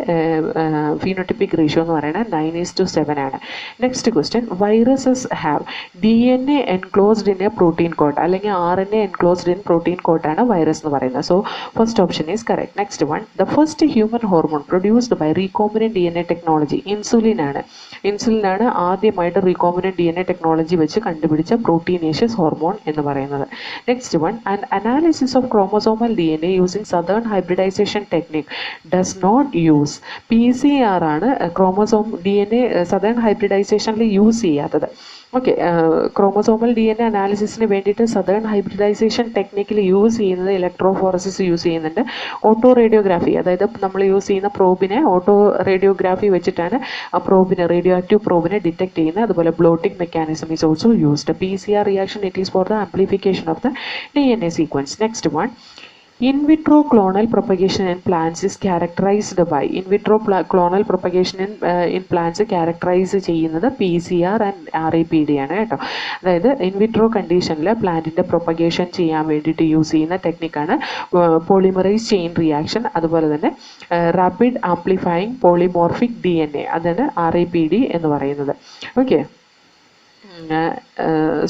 ഫിനോട്ടിപ്പിക് റേഷ്യോ എന്ന് പറയുന്നത് 9:7 ആണ്. Next question, viruses have DNA enclosed in a protein coat അല്ലെങ്കിൽ RNA എൻക്ലോസ്ഡ് ഇൻ പ്രോട്ടീൻ കോട്ടാണ് വൈറസ് എന്ന് പറയുന്നത്. So first option is correct. Next one, the first human hormone produced by recombinant DNA technology ഇൻസുലിനാണ്. ഇൻസുലിനാണ് ആദ്യമായിട്ട് റീകോംബിനൻറ്റ് DNA ടെക്നോളജി വെച്ച് കണ്ടുപിടിച്ച പ്രോട്ടീനേഷ്യസ് ഹോർമോൺ എന്ന് പറയുന്നത്. Next one, an analysis of chromosomal DNA using Southern hybridisation technique does not use PCR ആണ് ക്രോമസോം DNA സദേൺ ഹൈബ്രിഡൈസേഷനിൽ യൂസ് ചെയ്യാത്തത്. ഓക്കെ, ക്രോമസോമൽ DNA അനാലിസിസിന് വേണ്ടിയിട്ട് സദേൺ ഹൈബ്രിഡൈസേഷൻ ടെക്നിക്കിൽ യൂസ് ചെയ്യുന്നത് ഇലക്ട്രോഫോറസിസ് യൂസ് ചെയ്യുന്നുണ്ട്. ഓട്ടോ റേഡിയോഗ്രാഫി, അതായത് നമ്മൾ യൂസ് ചെയ്യുന്ന പ്രോബിനെ ഓട്ടോ റേഡിയോഗ്രാഫി വെച്ചിട്ടാണ് ആ പ്രോബിനെ റേഡിയോ ആക്റ്റീവ് പ്രോബിനെ ഡിറ്റക്ട് ചെയ്യുന്നത്. അതുപോലെ blotting mechanism is also used. PCR reaction it is for the amplification of the DNA sequence. Next one, in vitro clonal propagation in plants is characterized by in vitro clonal propagation in plants characterize ചെയ്യുന്നത് PCR and RAPD ആണ് കേട്ടോ. അതായത് ഇൻ വിട്രോ കണ്ടീഷനിൽ പ്ലാന്റിൻ്റെ പ്രൊപ്പഗേഷൻ ചെയ്യാൻ വേണ്ടിയിട്ട് യൂസ് ചെയ്യുന്ന ടെക്നിക്കാണ് പോളിമറൈസ് ചെയിൻ റിയാക്ഷൻ, അതുപോലെ തന്നെ റാപ്പിഡ് ആംപ്ലിഫൈയിങ് പോളിമോർഫിക് DNA, അതാണ് RAPD എന്ന് പറയുന്നത്. Okay,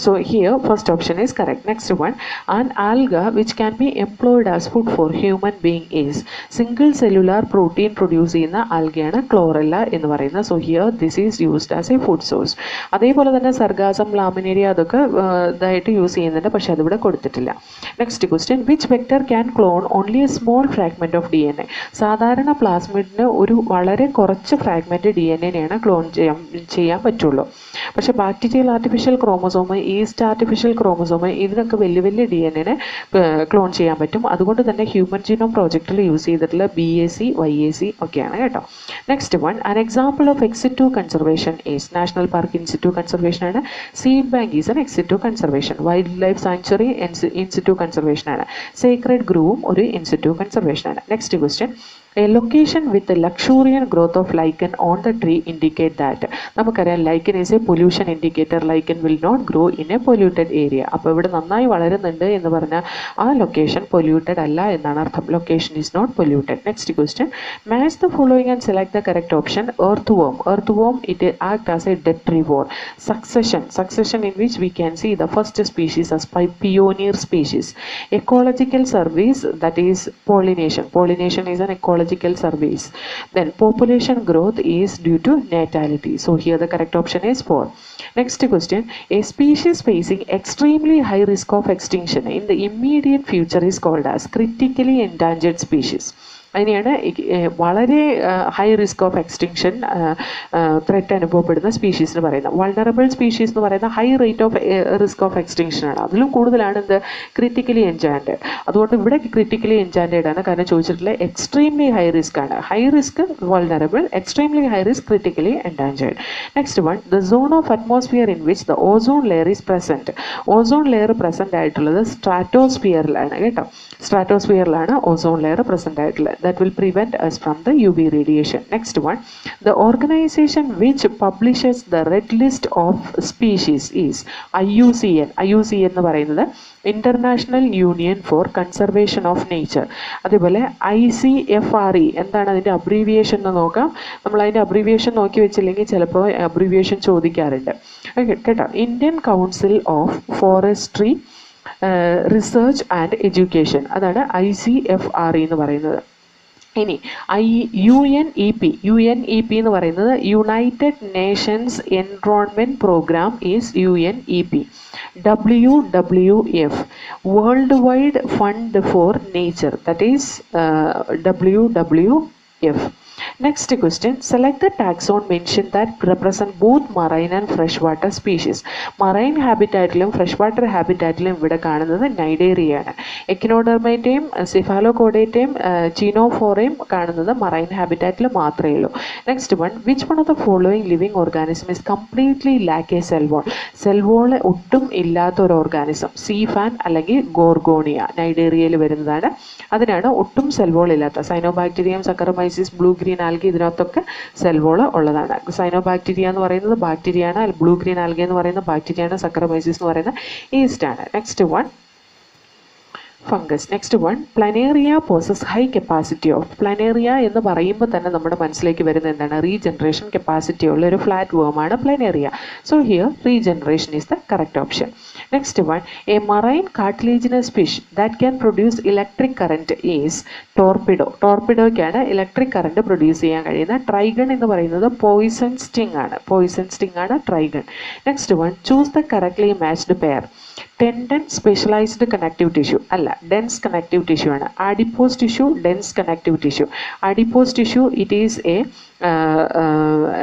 so here first option is correct. Next one, an alga which can be employed as food for human being is single cellular protein produce ചെയ്യുന്ന algae chlorella എന്ന് പറയുന്നത്. So here this is used as a food source. അതേപോലെ തന്നെ സർഗാസം, ലാമിനേരിയ അതൊക്കെ ഇതായിട്ട് യൂസ് ചെയ്യുന്നുണ്ട്, പക്ഷെ അതിവിടെ കൊടുത്തിട്ടില്ല. Next question, which vector can clone only A small fragment of DNA? സാധാരണ പ്ലാസ്മിഡിന് ഒരു വളരെ കുറച്ച് ഫ്രാഗ്മെൻറ്റ് DNA ക്ലോൺ ചെയ്യാൻ പറ്റുള്ളൂ. പക്ഷേ bacterial artificial chromosome, yeast artificial chromosome, ഇതിനൊക്കെ വലിയ വലിയ DNA ക്ലോൺ ചെയ്യാൻ പറ്റും. അതുകൊണ്ട് തന്നെ ഹ്യൂമൻ ജീനോം പ്രോജക്റ്റിൽ യൂസ് ചെയ്തിട്ടുള്ള BAC, YAC ഒക്കെയാണ് കേട്ടോ. Next one, an example of ex situ conservation is national park in situ conservation ആണ്. Seed bank is an ex situ conservation. Wildlife sanctuary in situ conservation ആണ്. സേക്രഡ് ഗ്രൂവും ഒരു ഇൻസിറ്റു കൺസർവേഷൻ ആണ്. Next question, a location with a luxuriant growth of lichen on the tree indicate that. നമുക്കറിയാം lichen is a pollution indicator. Lichen will not grow in a polluted area. അപ്പോൾ ഇവിടെ നന്നായി വളരുന്നുണ്ട് എന്ന് പറഞ്ഞാൽ ആ ലൊക്കേഷൻ പൊല്യൂട്ടഡ് അല്ല എന്നാണ് അർത്ഥം. Location is not polluted. Next question, match the following and select the correct option. earthworm. earthworm it act as a detrivore. succession in which we can see the first species as pioneer species. ecological service, that is pollination is an ecological service. Then population growth is due to natality. So here the correct option is 4. Next question, a species facing extremely high risk of extinction in the immediate future is called as critically endangered species. അതിനെയാണ് വളരെ high risk of extinction threat അനുഭവപ്പെടുന്ന സ്പീഷീസ് എന്ന് പറയുന്നത്. വൾണറബിൾ സ്പീഷീസ് എന്ന് പറയുന്ന high rate of risk of എക്സ്റ്റിങ്ഷനാണ്. അതിലും കൂടുതലാണ് എന്ത് ക്രിറ്റിക്കലി എൻജാൻഡ്. അതുകൊണ്ട് ഇവിടെ ക്രിറ്റിക്കലി എൻജാൻഡ് ആണ്, കാരണം ചോദിച്ചിട്ടുള്ള എക്സ്ട്രീംലി ഹൈ റിസ്ക് ആണ്. High risk vulnerable, extremely high risk critically endangered. Next one, the zone of atmosphere in which the ozone layer is present. Ozone layer present ആയിട്ടുള്ളത് സ്ട്രാറ്റോസ്ഫിയറിലാണ് കേട്ടോ. സ്ട്രാറ്റോസ്ഫിയറിലാണ് ഓസോൺ ലെയർ പ്രസൻറ്റ് ആയിട്ടുള്ളത്. That will prevent us from the UV radiation. Next one, the organization which publishes the red list of species is IUCN. IUCN എന്ന് പറയുന്നത് International Union for Conservation of Nature. അതേപോലെ ICFRE എന്താണ് അതിൻ്റെ അബ്രീവിയേഷൻ എന്ന് നോക്കാം. നമ്മൾ അതിൻ്റെ അബ്രീവിയേഷൻ നോക്കി വെച്ചില്ലെങ്കിൽ ചിലപ്പോൾ അബ്രീവിയേഷൻ ചോദിക്കാറുണ്ട് കേട്ടോ. Indian council of forestry research and education, അതാണ് ICFRE എന്ന് പറയുന്നത്. ഇനി UNEP എന്ന് പറയുന്നത് united nations environment programme is UNEP. WWF world wide fund for nature, that is WWF. Next question, select the taxon mentioned that represent both marine and freshwater species. Marine habitatലും freshwater habitatലും ഇവിടെ കാണുന്നത് നൈഡേറിയയാണ്. എക്കിനോഡെർമേറ്റയും സിഫാലോകോഡേറ്റയും ചീനോഫോറയും കാണുന്നത് മറൈൻ ഹാബിറ്റാറ്റിൽ മാത്രമേ ഉള്ളൂ. Next one, which one of the following living organism is completely lack a cell wall. Cell wall ഒട്ടും ഇല്ലാത്ത ഒരു ഓർഗാനിസം സീഫാൻ അല്ലെങ്കിൽ ഗോർഗോണിയ നൈഡേറിയയിൽ വരുന്നതാണ്. അതിനാണ് ഒട്ടും സെൽ വോൾ ഇല്ലാത്ത. Cyanobacterium, saccharomyces, blue green algae ഇതിനകത്തൊക്കെ സെൽ വോൾ ഉള്ളതാണ്. സൈനോബാക്ടീരിയ എന്ന് പറയുന്നത് ബാക്ടീരിയയാണ്, ബ്ലൂ ഗ്രീൻ ആൽഗെ എന്ന് പറയുന്നത് ബാക്ടീരിയയാണ്, സക്കറമൈസിസ് എന്ന് പറയുന്നത് ഈസ്റ്റാണ്. Next one fungus. Next one planaria possess high capacity of. Planaria എന്ന് പറയുമ്പോൾ തന്നെ നമ്മുടെ മനസ്സിലേക്ക് വരുന്ന എന്താണ്? റീജനറേഷൻ കപ്പാസിറ്റി ഉള്ള ഒരു ഫ്ലാറ്റ് വേമാണ് planaria. So here regeneration is the correct option. Next one a marine cartilaginous fish that can produce electric current is torpedo. ടോർപിഡോയ്ക്കാണ് ഇലക്ട്രിക് കറന്റ് പ്രൊഡ്യൂസ് ചെയ്യാൻ കഴിയുന്ന. ട്രൈഗൺ എന്ന് പറയുന്നത് പോയിസൺ സ്റ്റിംഗ് ആണ്. പോയിസൺ സ്റ്റിംഗ് ആണ് trygon. Next one choose the correctly matched pair. Tendon specialised connective tissue അല്ല, ഡെൻസ് കണക്റ്റീവ് ടിഷ്യൂ ആണ്. Adipose tissue dense connective tissue. Adipose tissue it is a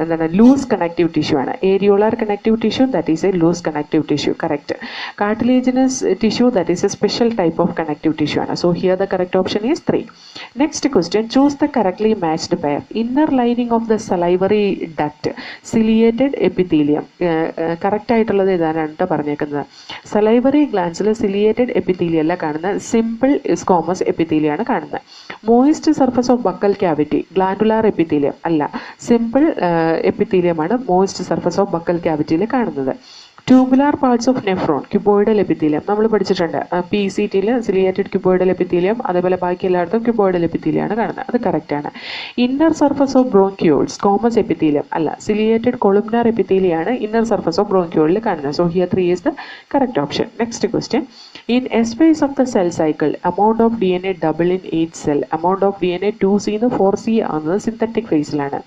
എന്താണ് ലൂസ് കണക്റ്റീവ് ടിഷ്യൂ ആണ്. Areolar connective tissue that is a loose connective tissue. Correct. Cartilaginous tissue that is a special type of connective tissue ആണ്. So here the correct option is 3. Next question choose the correctly matched pair. Inner lining of the salivary duct ciliated epithelium. Correct ആയിട്ടുള്ളത് ഇതാണ് പറഞ്ഞേക്കുന്നത്. സലൈവറി ഗ്ലാൻസിൽ സിലിയേറ്റഡ് എപ്പിത്തീലിയം അല്ല കാണുന്നത്, സിമ്പിൾ സ്കോമസ് എപ്പിത്തീലിയാണ് കാണുന്നത്. Moist surface of buccal cavity glandular epithelium അല്ല, സിമ്പിൾ എപ്പിത്തീലിയമാണ് മോയിസ്റ്റ് സർഫസ് ഓഫ് ബക്കൽ ക്യാവിറ്റിയിൽ കാണുന്നത്. Tubular parts of nephron cuboidal epithelium നമ്മൾ പഠിച്ചിട്ടുണ്ട്. PCT സിലിയേറ്റഡ് ക്യൂബോയിഡൽ എപ്പിത്തീലിയം, അതേപോലെ ബാക്കി എല്ലായിടത്തും ക്യൂബോയിഡൽ എപ്പിത്തീലിയാണ് കാണുന്നത്. അത് കറക്റ്റാണ്. ഇന്നർ സർഫസ് ഓഫ് ബ്രോങ്ക്യൂൾസ് കോമസ് എപ്പിത്തീലിയം അല്ല, ciliated columnar എപ്പിത്തീലിയാണ് inner surface of ബ്രോങ്ക്യൂളിൽ കാണുന്നത്. So here 3 is the correct option. Next question in S phase of the cell cycle amount of DNA double in each cell. amount of DNA 2C എന്ന് 4C ആവുന്നത് സിന്തറ്റിക് ഫേസിലാണ്.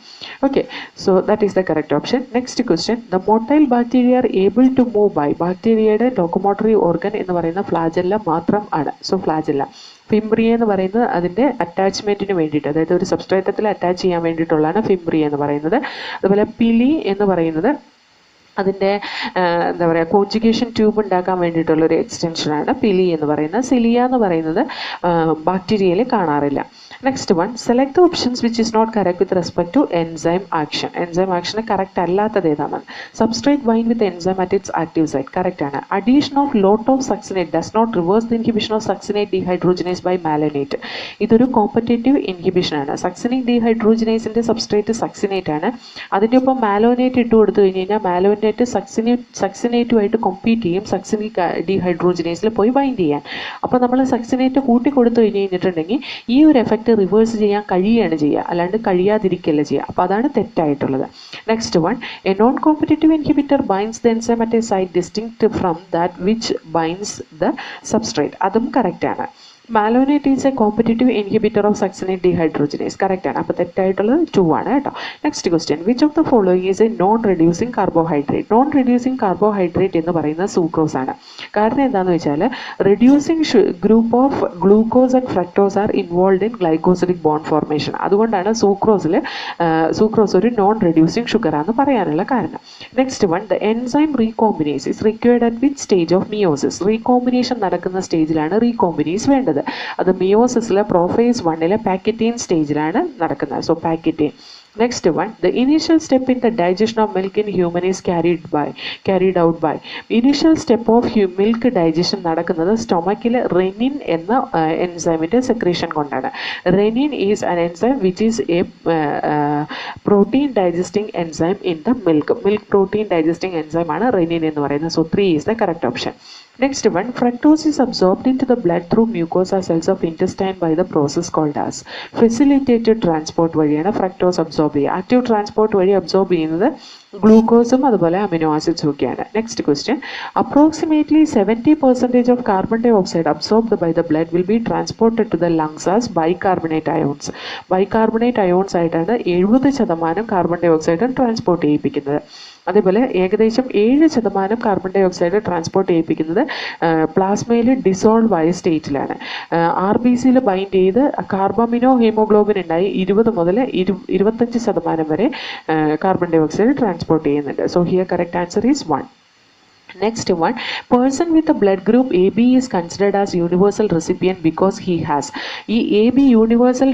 Okay, so that is the correct option. Next question the motile bacteria are able to move by. ബാക്ടീരിയയുടെ ലോക്കോമോട്ടറി ഓർഗൻ എന്ന് പറയുന്ന ഫ്ലാജെല്ല മാത്രം ആണ്. സോ ഫ്ലാജെല്ല. ഫിംബ്രിയ എന്ന് പറയുന്നത് അതിൻ്റെ അറ്റാച്ച്മെൻറ്റിന് വേണ്ടിയിട്ട്, അതായത് ഒരു സബ്സ്ട്രേറ്റത്തിൽ അറ്റാച്ച് ചെയ്യാൻ വേണ്ടിയിട്ടുള്ളതാണ് ഫിംബ്രിയ എന്ന് പറയുന്നത്. അതുപോലെ പിലി എന്ന് പറയുന്നത് അതിൻ്റെ എന്താ പറയുക കോഞ്ചുഗേഷൻ ട്യൂബ് ഉണ്ടാക്കാൻ വേണ്ടിയിട്ടുള്ളൊരു എക്സ്റ്റൻഷനാണ് പിലി എന്ന് പറയുന്നത്. സിലിയ എന്ന് പറയുന്നത് ബാക്ടീരിയയിൽ കാണാറില്ല. Next one select the options which is not correct with respect to enzyme action. Enzyme ആക്ഷന് കറക്റ്റ് അല്ലാത്തത് ഏതാണ്? Substrate bind with enzyme at its active site correct ആണ്. Addition of lot of succinate does not reverse the inhibition of succinate dehydrogenase by malonate. ഇതൊരു കോമ്പറ്റേറ്റീവ് ഇൻഹിബിഷൻ ആണ്. സക്സിനിക് ഡീഹൈഡ്രോജനേസിൻ്റെ സബ്സ്ട്രേറ്റ് സക്സിനേറ്റ് ആണ്. അതിൻ്റെ ഒപ്പം മാലോനേറ്റ് ഇട്ട് കൊടുത്തു കഴിഞ്ഞ് കഴിഞ്ഞാൽ മാലോനേറ്റ് സക്സിനേറ്റുമായിട്ട് കോമ്പീറ്റ് ചെയ്യും സക്സിനിക് ഡീഹൈഡ്രോജനേസിൽ പോയി ബൈൻഡ് ചെയ്യാൻ. അപ്പോൾ നമ്മൾ സക്സിനേറ്റ് കൂട്ടി കൊടുത്തു കഴിഞ്ഞ് കഴിഞ്ഞിട്ടുണ്ടെങ്കിൽ ഈ ഒരു എഫക്റ്റ് റിവേഴ്സ് ചെയ്യാൻ കഴിയുകയാണ് ചെയ്യുക, അല്ലാണ്ട് കഴിയാതിരിക്കല്ല ചെയ്യുക. അപ്പോൾ അതാണ് തെറ്റായിട്ടുള്ളത്. Next one a non competitive inhibitor binds the enzyme at a site distinct from that which binds the substrate. അതും കറക്റ്റാണ്. Malonate is a competitive inhibitor of succinate dehydrogenase correct ആണ്. അപ്പോൾ തെറ്റായിട്ടുള്ളത് 2 ആണ് കേട്ടോ. Next question which of the following is a non reducing carbohydrate. Non reducing carbohydrate എന്ന് പറയുന്നത് സൂക്രോസ് ആണ്. കാരണം എന്താണെന്ന് വെച്ചാൽ reducing group of glucose and fructose are involve in glycosidic bond formation. അതുകൊണ്ടാണ് സൂക്രോസ് ഒരു നോൺ റെഡ്യൂസിങ് ഷുഗർ ആണെന്ന് പറയാനുള്ള കാരണം. Next one the enzyme recombinase is required at which stage of meiosis. Recombination നടക്കുന്ന സ്റ്റേജിലാണ് റീകോമ്പിനേസ് വേണ്ടത്. അത് മിയോസിസിലെ പ്രോഫേസ് 1 പാക്കറ്റീൻ സ്റ്റേജിലാണ് നടക്കുന്നത്. So പാക്കറ്റീൻ. Next one, the initial step in the digestion of milk in human is carried out by. Initial step of milk digestion നടക്കുന്നത് സ്റ്റൊമക്കിൽ റെനിൻ എന്ന എൻസൈമിൻ്റെ സെക്രീഷൻ കൊണ്ടാണ്. Renin is an enzyme which is a protein digesting enzyme in the milk. Milk protein digesting enzyme ആണ് റെനിൻ എന്ന് പറയുന്നത്. So 3 is the correct option. Next one, fructose is absorbed into the blood through mucosa cells of intestine by the process called as. Facilitated transport വഴിയാണ് ഫ്രക്ടോസ് അബ്സോർബ് ചെയ്യുക. ആക്റ്റീവ് ട്രാൻസ്പോർട്ട് വഴി അബ്സോർബ് ചെയ്യുന്നത് ഗ്ലൂക്കോസും അതുപോലെ അമിനോ ആസിഡ്സും ഒക്കെയാണ്. Next question approximately 70% of carbon dioxide absorbed by the blood will be transported to the lungs as bicarbonate ions. Bicarbonate ions ആയിട്ടാണ് 70% കാർബൺ ഡൈ ഓക്സൈഡ് ട്രാൻസ്പോർട്ട് ചെയ്യിപ്പിക്കുന്നത്. അതേപോലെ ഏകദേശം 7% കാർബൺ ഡൈ ഓക്സൈഡ് ട്രാൻസ്പോർട്ട് ചെയ്യിപ്പിക്കുന്നത് പ്ലാസ്മയിൽ ഡിസോൾവ് ആയ സ്റ്റേറ്റിലാണ്. RBCയിൽ ബൈൻഡ് ചെയ്ത് കാർബമിനോ ഹീമോഗ്ലോബിൻ ഉണ്ടായി 20 മുതൽ 25% വരെ കാർബൺ ഡൈ ഓക്സൈഡ് ട്രാൻസ്പോർട്ട് ചെയ്യുന്നുണ്ട്. So here correct answer is 1. Next one, person with a blood group AB is considered as universal recipient because he has. ഈ എ ബി യൂണിവേഴ്സൽ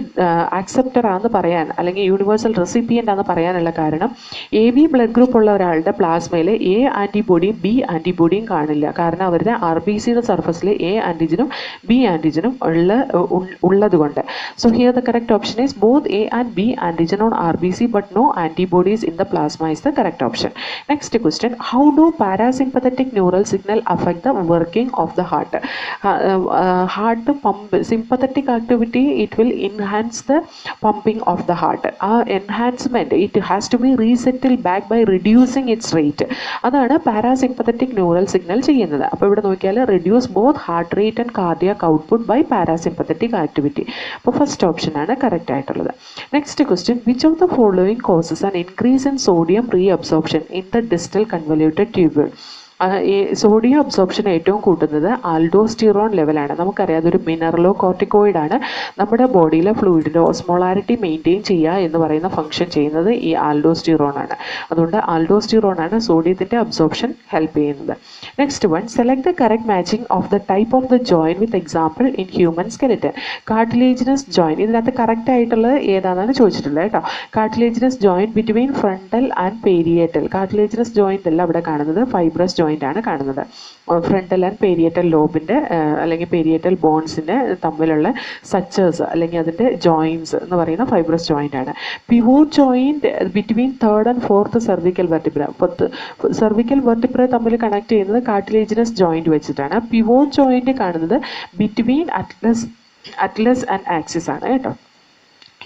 ആക്സെപ്റ്റർ ആണെന്ന് പറയാൻ അല്ലെങ്കിൽ യൂണിവേഴ്സൽ റെസിപ്പിയൻ്റ് ആണെന്ന് പറയാനുള്ള കാരണം എ ബി ബ്ലഡ് ഗ്രൂപ്പ് ഉള്ള ഒരാളുടെ പ്ലാസ്മയിൽ എ ആൻറ്റിബോഡിയും ബി ആൻറ്റിബോഡിയും കാണില്ല. കാരണം അവരുടെ ആർ ബി സിയുടെ സർഫസിൽ എ ആൻറ്റിജനും ബി ആൻറ്റിജനും ഉള്ളത് കൊണ്ട്. So here the correct option is both A and B antigen on R B C but no antibodies in the plasma is the correct option. Next question, how do parasympathetic neural signal affect the working of the heart? Heart pump, sympathetic activity, it will enhance the pumping of the heart. Enhancement, it has to be resettled back by reducing its rate. അതാണ് പാരാസിമ്പത്തറ്റിക് ന്യൂറൽ സിഗ്നൽ ചെയ്യുന്നത്. അപ്പോൾ ഇവിടെ നോക്കിയാൽ reduce both heart rate and cardiac output by parasympathetic activity. അപ്പോൾ ഫസ്റ്റ് ഓപ്ഷൻ ആണ് കറക്റ്റ് ആയിട്ടുള്ളത്. Next question, which of the following causes an increase in sodium reabsorption in the distal convoluted tubule? ഈ സോഡിയം അബ്സോർപ്ഷൻ ഏറ്റവും കൂട്ടുന്നത് ആൽഡോസ്റ്റിറോൺ ലെവലാണ്. നമുക്കറിയാം അതൊരു മിനറലോ കോർട്ടിക്കോയിഡ് ആണ്. നമ്മുടെ ബോഡിയിലെ ഫ്ലൂയിഡിൻ്റെ ഓസ്മോളാരിറ്റി മെയിൻറ്റെയിൻ ചെയ്യുക എന്ന് പറയുന്ന ഫംഗ്ഷൻ ചെയ്യുന്നത് ഈ ആൽഡോസ്റ്റിറോൺ ആണ്. അതുകൊണ്ട് ആൽഡോസ്റ്റിറോൺ ആണ് സോഡിയത്തിൻ്റെ അബ്സോർപ്ഷൻ ഹെൽപ്പ് ചെയ്യുന്നത്. Next one, select the correct matching of the type of the joint with example in human skeleton. Cartilaginous joint, ഇതിനകത്ത് കറക്റ്റ് ആയിട്ടുള്ളത് ഏതാണെന്നാണ് ചോദിച്ചിട്ടുള്ളത് കേട്ടോ. Cartilaginous joint between frontal and parietal. Cartilaginous joint അല്ല അവിടെ കാണുന്നത്, ഫൈബ്രസ് ജോയിൻ്റ് ആണ് കാണുന്നത്. ഫ്രണ്ടൽ ആൻഡ് പേരിയേറ്റൽ ലോബിൻ്റെ അല്ലെങ്കിൽ പേരിയേറ്റൽ ബോൺസിൻ്റെ തമ്മിലുള്ള സച്ചേഴ്സ് അല്ലെങ്കിൽ അതിൻ്റെ ജോയിൻസ് എന്ന് പറയുന്ന ഫൈബ്രസ് ജോയിൻ്റ് ആണ്. Pivot joint between third and fourth cervical vertebra. Cervical vertebra തമ്മിൽ കണക്ട് ചെയ്യുന്നത് കാർട്ടിലേജിനസ് ജോയിൻറ്റ് വെച്ചിട്ടാണ്. പിവോട്ട് ജോയിൻറ്റ് കാണുന്നത് ബിറ്റ്വീൻ അറ്റ്ലസ് ആൻഡ് ആക്സിസ് ആണ് കേട്ടോ.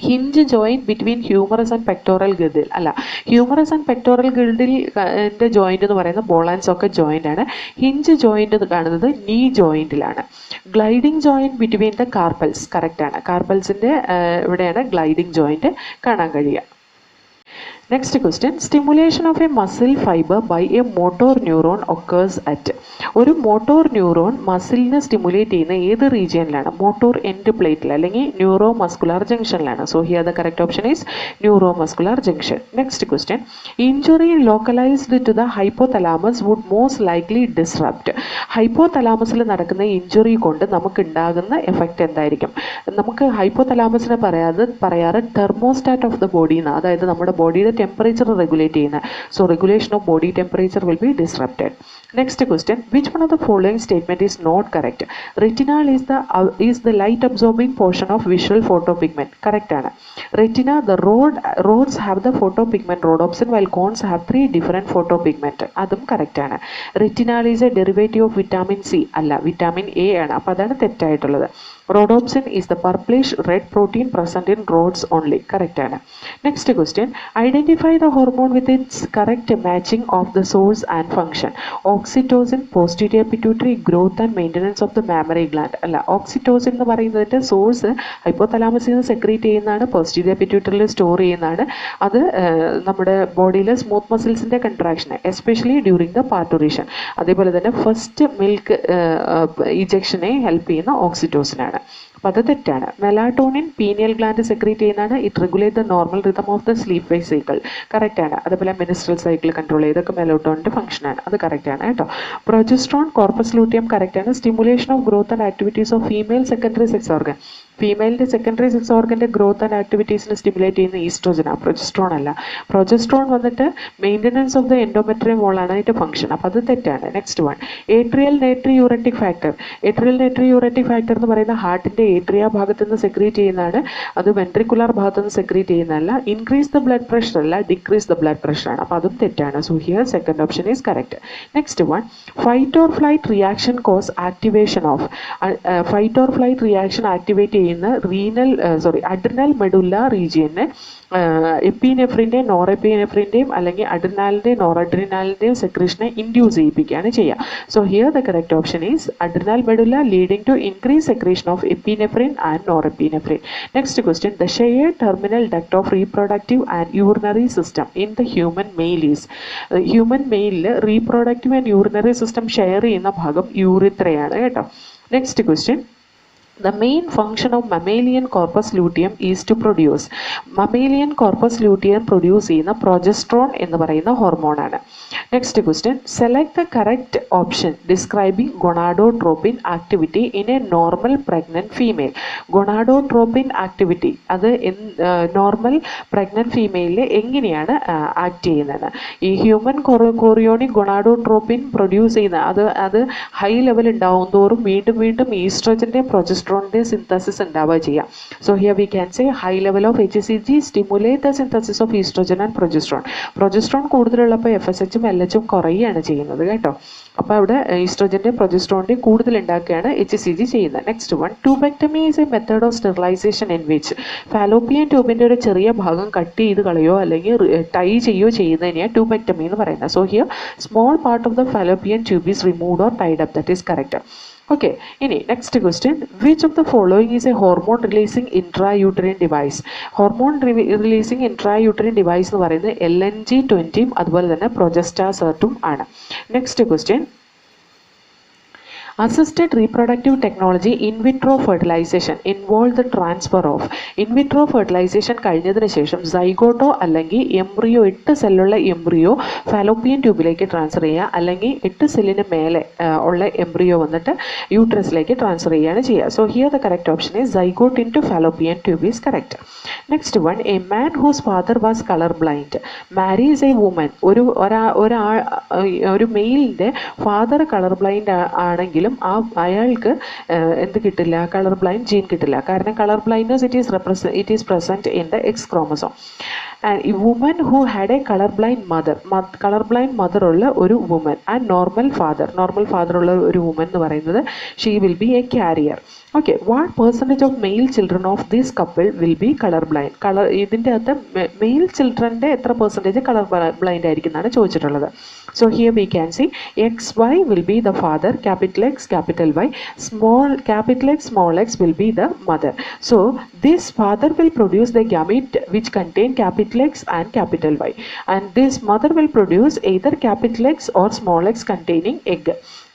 Hinge joint between humerus and pectoral girdle അല്ല, ഹ്യൂമറസ് ആൻഡ് പെക്ടോറൽ ഗിൽഡിൻ്റെ ജോയിൻ്റ് എന്ന് പറയുന്നത് ബോൾ ആൻഡ് സോക്കറ്റ് ജോയിൻ്റ് ആണ്. ഹിഞ്ച് ജോയിൻ്റ് കാണുന്നത് നീ ജോയിൻറ്റിലാണ്. Gliding joint between the carpals, correct ആണ്. കാർപ്പൽസിൻ്റെ ഇവിടെയാണ് ഗ്ലൈഡിങ് ജോയിൻറ്റ് കാണാൻ കഴിയുക. Next question, stimulation of a muscle fiber by a motor neuron occurs at. ഒരു മോട്ടോർ ന്യൂറോൺ മസിലിനെ സ്റ്റിമുലേറ്റ് ചെയ്യുന്ന ഏത് റീജിയനിലാണ്? മോട്ടോർ എൻഡ് പ്ലേറ്റിൽ അല്ലെങ്കിൽ ന്യൂറോ മസ്കുലാർ ജംഗ്ഷനിലാണ്. So here the correct option is neuromuscular junction. Next question, injury localised to the hypothalamus would most likely disrupt. ഹൈപ്പോതലാമസിൽ നടക്കുന്ന ഇഞ്ചുറി കൊണ്ട് നമുക്ക് ഉണ്ടാകുന്ന എഫക്റ്റ് എന്തായിരിക്കും? നമുക്ക് ഹൈപ്പോതലാമസിനെ പറയാറ് തെർമോസ്റ്റാറ്റ് ഓഫ് ദ ബോഡി എന്നാണ്. അതായത് നമ്മുടെ ബോഡിയുടെ ടെമ്പറേച്ചർ റെഗുലേറ്റ് ചെയ്യുന്ന. So regulation of body temperature will be disrupted. Next question, which one of the following statement is not correct? Retinal is the light absorbing portion of visual photopigment. Correct ആണ്. Retina, the rods have the photopigment rhodopsin while cones have 3 different photopigment. അതും correct ആണ്. Retinal is a derivative of vitamin C അല്ല, vitamin A ആണ്. അപ്പോൾ അതാണ് തെറ്റായിട്ടുള്ളത്. Rhodopsin is the purplish red protein present in rods only. Correct ആണ്. Next question, identify the hormone with its correct matching of the source and function. Oxytocin, posterior pituitary, growth and maintenance of the mammary gland. അല്ല, ഓക്സിറ്റോസിൻ എന്ന് പറയുന്നതിൻ്റെ സോഴ്സ് ഹൈപ്പോതലാമസിൽ നിന്ന് സെക്രീറ്റ് ചെയ്യുന്നതാണ്, പോസ്റ്റീരിയർ പിറ്റ്യൂട്ടറിയിൽ സ്റ്റോർ ചെയ്യുന്നതാണ്. അത് നമ്മുടെ ബോഡിയിലെ സ്മൂത്ത് മസിൽസിൻ്റെ contraction, especially during the parturition. അതേപോലെ തന്നെ ഫസ്റ്റ് മിൽക്ക് ഇജക്ഷനെ ഹെൽപ്പ് ചെയ്യുന്ന ഓക്സിറ്റോസിനാണ്. അപ്പോൾ അത് തെറ്റാണ്. മെലാറ്റോണിൻ പീനിയൽ ഗ്ലാൻഡ് സെക്രീറ്റ് ചെയ്യുന്നതാണ്. It regulate the normal rhythm of the sleep wave cycle. Correct ആണ്. അതേപോലെ മിനിസ്ട്രൽ സൈക്കിൾ കൺട്രോൾ ചെയ്തൊക്കെ മെലാറ്റോണിൻ്റെ ഫംഗ്ഷനാണ്. അത് കറക്റ്റ് ആണ് കേട്ടോ. പ്രൊജസ്ട്രോൺ, കോർപ്പസ് ലൂട്ടിയം കറക്റ്റ് ആണ്. Stimulation of growth and activities of female secondary sex organ. ഫീമെയിലിൻ്റെ സെക്കൻഡറി സെക്സ് ഓർഗൻ്റെ ഗ്രോത്ത് ആൻഡ് ആക്ടിവിറ്റീസിന് സ്റ്റിമുലേറ്റ് ചെയ്യുന്ന ഈസ്ട്രോജനാണ്, പ്രൊജസ്ട്രോൺ അല്ല. പ്രൊജസ്ട്രോൺ വന്നിട്ട് മെയിൻ്റനൻസ് ഓഫ് ദ എൻഡോമെട്രിയം വോളാണ് അതിൻ്റെ ഫംഗ്ഷൻ. അപ്പോൾ അത് തെറ്റാണ്. Next one, atrial natriuretic factor. Atrial natriuretic factor എന്ന് പറയുന്ന ഹാർട്ടിൻ്റെ ഏട്രിയ ഭാഗത്ത് നിന്ന് സെക്രീറ്റ് ചെയ്യുന്നതാണ്. അത് വെൻട്രിക്കുലർ ഭാഗത്ത് നിന്ന് സെക്രീറ്റ് ചെയ്യുന്നതല്ല. ഇൻക്രീസ് ദ ബ്ലഡ് പ്രഷർ അല്ല, ഡിക്രീസ് ദ ബ്ലഡ് പ്രഷറാണ്. അപ്പോൾ അതും തെറ്റാണ്. So here second option is correct. Next one, fight or flight reaction cause activation of. Fight or flight reaction activate ചെയ്യുന്ന അഡ്രിനൽ മെഡുല്ല റീജിയനെ എപ്പിനെഫ്രിൻ്റെയും നോറെപ്പിനെഫ്രിൻ്റെയും അല്ലെങ്കിൽ അഡ്രിനാലിൻ്റെയും നോറഡ്രിനാലിൻ്റെയും സെക്രീഷനെ ഇൻഡ്യൂസ് ചെയ്യിപ്പിക്കുകയാണ് ചെയ്യുക. So here the correct option is adrenal medulla leading to increase secretion of epinephrine and norepinephrine. Next question, the shared terminal duct of reproductive and urinary system in the human male is. Human മെയിലിൽ reproductive and urinary system share ചെയ്യുന്ന ഭാഗം യൂറിത്രയാണ് കേട്ടോ. Next question, The main function of mammalian corpus luteum is to produce. Mammalian corpus luteum produce ചെയ്യുന്ന progesterone എന്ന് പറയുന്ന ഹോർമോണാണ്. Next question, select the correct option describing gonadotropin activity in a normal pregnant female. Gonadotropin activity അത് നോർമൽ പ്രഗ്നന്റ് ഫീമെയിലിൽ എങ്ങനെയാണ് ആക്ട് ചെയ്യുന്നത്? ഈ ഹ്യൂമൻ കോറിയോണിക് ഗൊണാഡോട്രോപ്പിൻ പ്രൊഡ്യൂസ് ചെയ്യുന്ന അത് ഹൈ ലെവൽ ഉണ്ടാവും തോറും വീണ്ടും വീണ്ടും ഈസ്ട്രോജൻ്റെ പ്രൊജസ്ട്രോണിൻ്റെ സിന്തസിസ് ഉണ്ടാവുക ചെയ്യാം. So here we can say high level of HCG stimulate the synthesis of oestrogen and progesterone. Progesterone കൂടുതലുള്ളപ്പോൾ FSH LH കുറയുകയാണ് ചെയ്യുന്നത് കേട്ടോ. അപ്പോൾ അവിടെ ഈസ്ട്രോജൻ്റെ പ്രൊജസ്ട്രോണിൻ്റെ കൂടുതൽ ഉണ്ടാക്കുകയാണ് HCG ചെയ്യുന്നത്. Next one, tubectomy is a method of sterilisation in which. Fallopian ട്യൂബിൻ്റെ ഒരു ചെറിയ ഭാഗം കട്ട് ചെയ്ത് കളയോ അല്ലെങ്കിൽ ടൈ ചെയ്യുകയോ ചെയ്യുന്നതിനെയാണ് ട്യൂബെക്ടമി എന്ന് പറയുന്നത്. So here small part of the fallopian tube is removed or tied up. That is correct. Okay, ഇനി next question, which of the following is a hormone releasing intrauterine device? Hormone releasing intrauterine device എന്ന് പറയുന്നത് LNG-20 അതുപോലെ തന്നെ പ്രൊജസ്റ്റാസർട്ടും ആണ്. Next question, assisted reproductive technology in vitro fertilization involve the transfer of. in vitro fertilization കഴിഞ്ഞതിന് ശേഷം സൈഗോട്ടോ അല്ലെങ്കിൽ എംബ്രിയോ 8 സെല്ലുള്ള എംബ്രിയോ ഫാലോപ്പിയൻ ട്യൂബിലേക്ക് ട്രാൻസ്ഫർ ചെയ്യുക, അല്ലെങ്കിൽ 8 സെല്ലിന് മേലെ ഉള്ള എംബ്രിയോ വന്നിട്ട് യൂട്രസിലേക്ക് ട്രാൻസ്ഫർ ചെയ്യുകയാണ് ചെയ്യുക. So here the correct option is zygote into fallopian tube is correct. Next one, a man whose father was colour blind marries a woman. ഒരു മെയിലിൻ്റെ ഫാദർ കളർ ബ്ലൈൻഡ് ആണെങ്കിലും അയാൾക്ക് എന്ത് കിട്ടില്ല? കളർ ബ്ലൈൻഡ് ജീൻ കിട്ടില്ല. കാരണം colour blindness it is present in the X chromosome. And ഈ woman who had a colour blind mother ഉള്ള ഒരു വുമൻ ആൻഡ് നോർമൽ ഫാദർ ഉള്ള ഒരു വുമൻ എന്ന് പറയുന്നത് she will be A carrier. Okay, what percentage of male children of this couple will be colour blind? ഇതിൻ്റെ അകത്ത് മെയിൽ ചിൽഡ്രൻ്റെ എത്ര പെർസെൻറ്റേജ് കളർ ബ്ലൈൻഡ് ആയിരിക്കും എന്നാണ് ചോദിച്ചിട്ടുള്ളത്. So here we can see XY will be the father, capital X capital Y, capital X small x will be the mother. So this father will produce the gamete which contain capital X and capital Y, and this mother will produce either capital X or small x containing egg.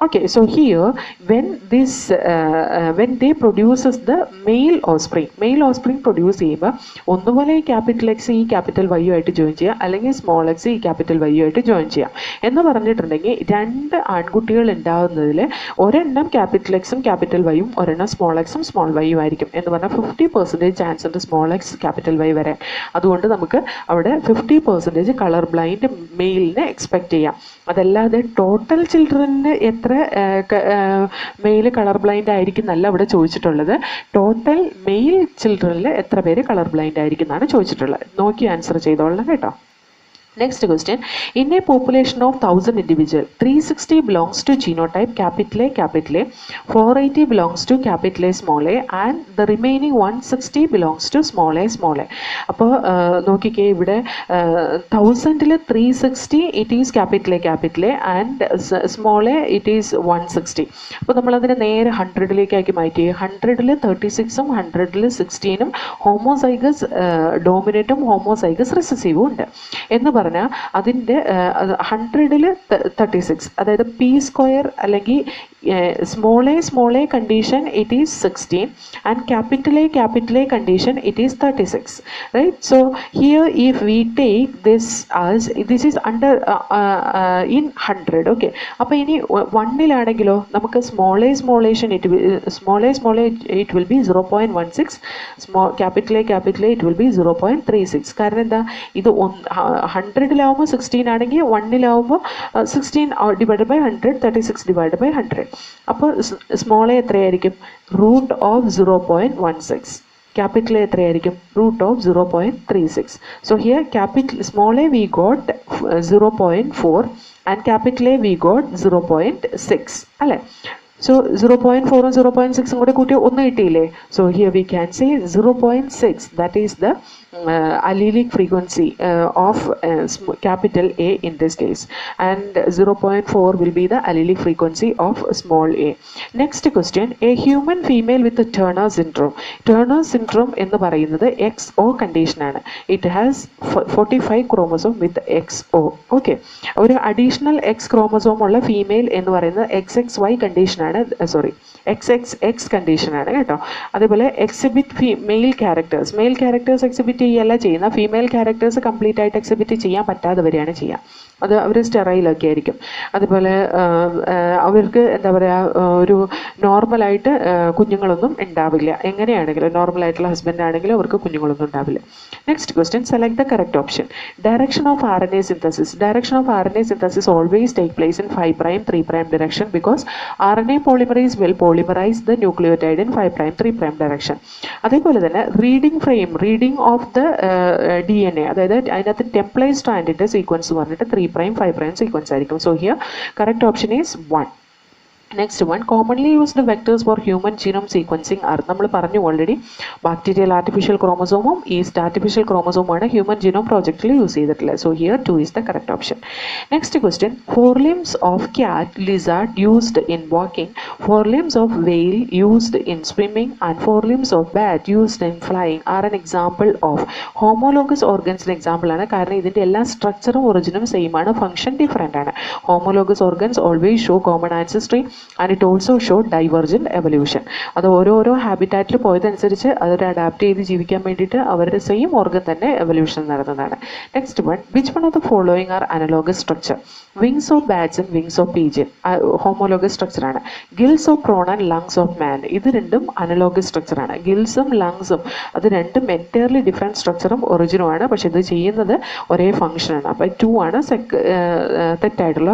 Okay, so here when they produces the male offspring produce ചെയ്യുമ്പോൾ ഒന്നുപോലെ ഈ ക്യാപിറ്റൽ എക്സ് ഈ ക്യാപിറ്റൽ വൈ ആയിട്ട് ജോയിൻ ചെയ്യാം, അല്ലെങ്കിൽ സ്മോൾ എക്സ് ഈ ക്യാപിറ്റൽ വൈ ആയിട്ട് ജോയിൻ ചെയ്യാം എന്ന് പറഞ്ഞിട്ടുണ്ടെങ്കിൽ 2 ആൺകുട്ടികൾ ഉണ്ടാകുന്നതിൽ ഒരെണ്ണം ക്യാപിറ്റൽ എക്സും ക്യാപിറ്റൽ വൈയും ഒരെണ്ണം സ്മോൾ എക്സും സ്മോൾ വൈയും ആയിരിക്കും എന്ന് പറഞ്ഞാൽ 50% ചാൻസ് ഉണ്ട് സ്മോൾ എക്സ് ക്യാപിറ്റൽ വൈ വരാൻ. അതുകൊണ്ട് നമുക്ക് അവിടെ 50% കളർ ബ്ലൈൻഡ് മെയിലിനെ എക്സ്പെക്ട് ചെയ്യാം. അതല്ലാതെ ടോട്ടൽ ചിൽഡ്രന് എത്ര മെയിൽ കളർ ബ്ലൈൻഡ് ആയിരിക്കും എന്നല്ല ഇവിടെ ചോദിച്ചിട്ടുള്ളത്. ടോട്ടൽ മെയിൽ ചിൽഡ്രനിൽ എത്ര പേര് കളർ ബ്ലൈൻഡ് ആയിരിക്കും എന്നാണ് ചോദിച്ചിട്ടുള്ളത്. നോക്കി ആൻസർ ചെയ്തോളണം കേട്ടോ. Next question, in a population of 1000 individuals, 360 belongs to genotype capital A, 480 belongs to capital A small a, and the remaining 160 belongs to small a. അപ്പോൾ നോക്കിക്കേ, ഇവിടെ 1000ൽ 360 it is capital A and small A it is 160. അപ്പോൾ നമ്മളതിനെ നേരെ 100ലേക്ക് മാറ്റി. 100ൽ 36ഉം 100ൽ 16ഉം ഹോമോസൈഗസ് ഡോമിനേറ്റും ഹോമോസൈഗസ് റിസസീവും ഉണ്ട് എന്ന് പറഞ്ഞാൽ അതിൻ്റെ 100ൽ 36, അതായത് P² അല്ലെങ്കിൽ small a condition it is 16 and capital A condition it is 36, right? So here if we take this as this is under in 100, okay, അപ്പോൾ ഇനി 1ലാണെങ്കിലോ നമുക്ക് small a it will be 0.16, capital A it will be 0.36. കാരണം എന്താ, ഇത് 100ലാവുമ്പോൾ 16 ആണെങ്കിൽ 1ലാവുമ്പോൾ 16 divided by 100, 36 divided by 100. അപ്പോൾ സ്മോൾ എ എത്രയായിരിക്കും? Root of 0.16. ക്യാപിറ്റൽ എ എത്രയായിരിക്കും? Root of 0.36. So here small a we got 0.4 and capital A we got 0.6 അല്ലേ? സോ 0.4ഉം 0.6ഉം കൂടെ കൂട്ടി 1 കിട്ടിയില്ലേ? So here we can say 0.6 that is the allelic frequency of capital A in this case, and 0.4 will be the allelic frequency of small a. Next question, a human female with the Turner syndrome. Turner syndrome എന്ന് പറയുന്നത് XO condition ആണ്. It has 45 chromosome with XO. Okay, ഒരു additional X chromosome ഉള്ള female എന്ന് പറയുന്നത് XXY condition ആണ്, sorry XXX condition ആണ് കേട്ടോ. അതേപോലെ എക്സിബിറ്റ് മെയിൽ ക്യാരക്ടേഴ്സ് എക്സിബിറ്റ് ചെയ്യല്ല ചെയ്യുന്ന, ഫീമെയിൽ ക്യാരക്ടേഴ്സ് കംപ്ലീറ്റ് ആയിട്ട് എക്സിബിറ്റ് ചെയ്യാൻ പറ്റാതെ വരികയാണ് ചെയ്യുക. അത് അവർ സ്റ്റെറൈലൊക്കെ ആയിരിക്കും. അതുപോലെ അവർക്ക് എന്താ പറയുക, ഒരു നോർമലായിട്ട് കുഞ്ഞുങ്ങളൊന്നും ഉണ്ടാവില്ല. എങ്ങനെയാണെങ്കിലും നോർമലായിട്ടുള്ള ഹസ്ബൻഡ് ആണെങ്കിലും അവർക്ക് കുഞ്ഞുങ്ങളൊന്നും ഉണ്ടാവില്ല. Next question, select the correct option. Direction of RNA synthesis always take place in 5' 3' direction because RNA polymerase will polymerize the nucleotide in 5' 3' direction. അതേപോലെ തന്നെ റീഡിംഗ് ഓഫ് ദ DNA, അതായത് അതിനകത്ത് ടെംപ്ലേറ്റ് സ്ട്രാൻഡിൻ്റെ സീക്വൻസ് പറഞ്ഞിട്ട് 3' 5' സീക്വൻസ് ആയിരിക്കും. So here correct option is 1. Next one, commonly used vectors for human genome sequencing are, നമ്മൾ പറഞ്ഞു ഓൾറെഡി, ബാക്ടീരിയൽ ആർട്ടിഫിഷ്യൽ ക്രോമസോമും ഈസ്റ്റ് ആർട്ടിഫിഷ്യൽ ക്രോമസോമാണ് ഹ്യൂമൻ ജീനോം പ്രോജക്റ്റിൽ യൂസ് ചെയ്തിട്ടുള്ളത്. So here 2 is the correct option. Next question, forelimbs of cat, lizard used in walking, forelimbs of whale used in swimming, and forelimbs of bat used in flying are an example of homologous organs. Example ആണ്, കാരണം ഇതിൻ്റെ എല്ലാ സ്ട്രക്ചറും ഒറിജിനും സെയിം ആണ്, ഫംഗ്ഷൻ ഡിഫറെൻ്റ് ആണ്. Homologous organs always show common ancestry and it also showed divergent evolution. അത് ഓരോ ഹാബിറ്റാറ്റിൽ പോയതനുസരിച്ച് അതൊരു അഡാപ്റ്റ് ചെയ്ത് ജീവിക്കാൻ വേണ്ടിയിട്ട് അവരുടെ സെയിം ഓർഗൻ തന്നെ എവല്യൂഷൻ നടന്നതാണ്. Next one, which one of the following are analogous structure? Wings of bats and wings of pigeon homologous സ്ട്രക്ചറാണ്. Gills of prawn and lungs of man, ഇത് രണ്ടും അനലോഗസ് സ്ട്രക്ചറാണ്. ഗിൽസും ലങ്സും അത് രണ്ടും എൻറ്റയർലി ഡിഫറെൻറ്റ് സ്ട്രക്ചറും ഒറിജിനുമാണ്, പക്ഷെ ഇത് ചെയ്യുന്നത് ഒരേ ഫംഗ്ഷനാണ്. അപ്പോൾ 2 ആണ് തെറ്റായിട്ടുള്ള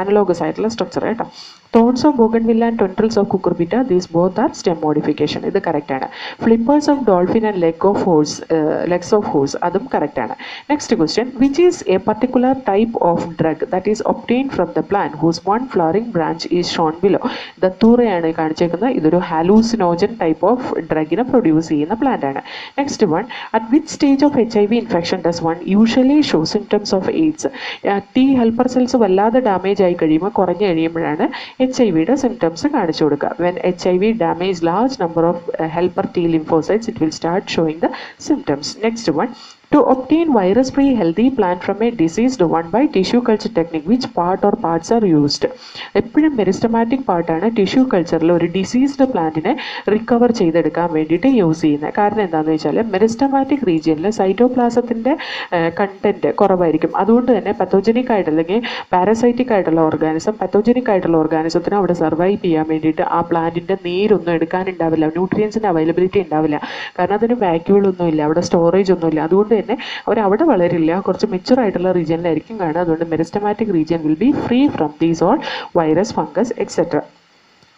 അനലോഗസ് ആയിട്ടുള്ള സ്ട്രക്ചർ കേട്ടോ. Thorns of bougainvillea and tendrils of cucurbita, these both are stem modification. ഇത് correct ആണ്. Flippers of dolphin and legs of horse, അതും correct ആണ്. Next question, which is a particular type of drug that is obtained from the plant whose one flowering branch is shown below? ദത്തൂറയാണ് കാണിച്ചേക്കുന്നത്. ഇതൊരു ഹാലൂസിനോജൻ ടൈപ്പ് ഓഫ് ഡ്രഗിനെ പ്രൊഡ്യൂസ് ചെയ്യുന്ന പ്ലാന്റ് ആണ്. Next one, at which stage of HIV infection does one usually show symptoms of AIDS? T helper cells വല്ലാതെ ഡാമേജ് ആയി കഴിയുമ്പോൾ, കുറഞ്ഞു കഴിയുമ്പോഴാണ് HIV symptoms കാണിച്ചു കൊടുക്കുക. When HIV damage large number of helper T lymphocytes, it will start showing the symptoms. Next one, to obtain virus-free healthy plant from a diseased one by tissue culture technique, which part or parts are used? എപ്പോഴും മെരിസ്റ്റമാറ്റിക് പാർട്ടാണ് ടിഷ്യൂ കൾച്ചറിൽ ഒരു ഡിസീസ്ഡ് പ്ലാന്റിനെ റിക്കവർ ചെയ്തെടുക്കാൻ വേണ്ടിയിട്ട് യൂസ് ചെയ്യുന്നത്. കാരണം എന്താണെന്ന് വെച്ചാൽ മെരിസ്റ്റമാറ്റിക് റീജിയനിൽ സൈറ്റോപ്ലാസത്തിൻ്റെ കണ്ടന്റ് കുറവായിരിക്കും. അതുകൊണ്ട് തന്നെ പത്തോജനിക് ആയിട്ട് അല്ലെങ്കിൽ പാരസൈറ്റിക് ആയിട്ടുള്ള ഓർഗാനിസം പത്തോജനിക് ആയിട്ടുള്ള ഓർഗാനിസത്തിന് അവിടെ സർവൈവ് ചെയ്യാൻ വേണ്ടിയിട്ട് ആ പ്ലാന്റിൻ്റെ നീരൊന്നും എടുക്കാനുണ്ടാവില്ല, ന്യൂട്രിയൻസിൻ്റെ അവൈലബിലിറ്റി ഉണ്ടാവില്ല. കാരണം അതിന് വാക്യൂളൊന്നുമില്ല, അവിടെ സ്റ്റോറേജ് ഒന്നുമില്ല. അതുകൊണ്ട് തന്നെ അവരവിടെ വളരില്ല, കുറച്ച് മെച്ചുവർ ആയിട്ടുള്ള റീജിയനിലായിരിക്കും കാണുക. അതുകൊണ്ട് meristematic region will be free from these all virus, fungus, etcetera.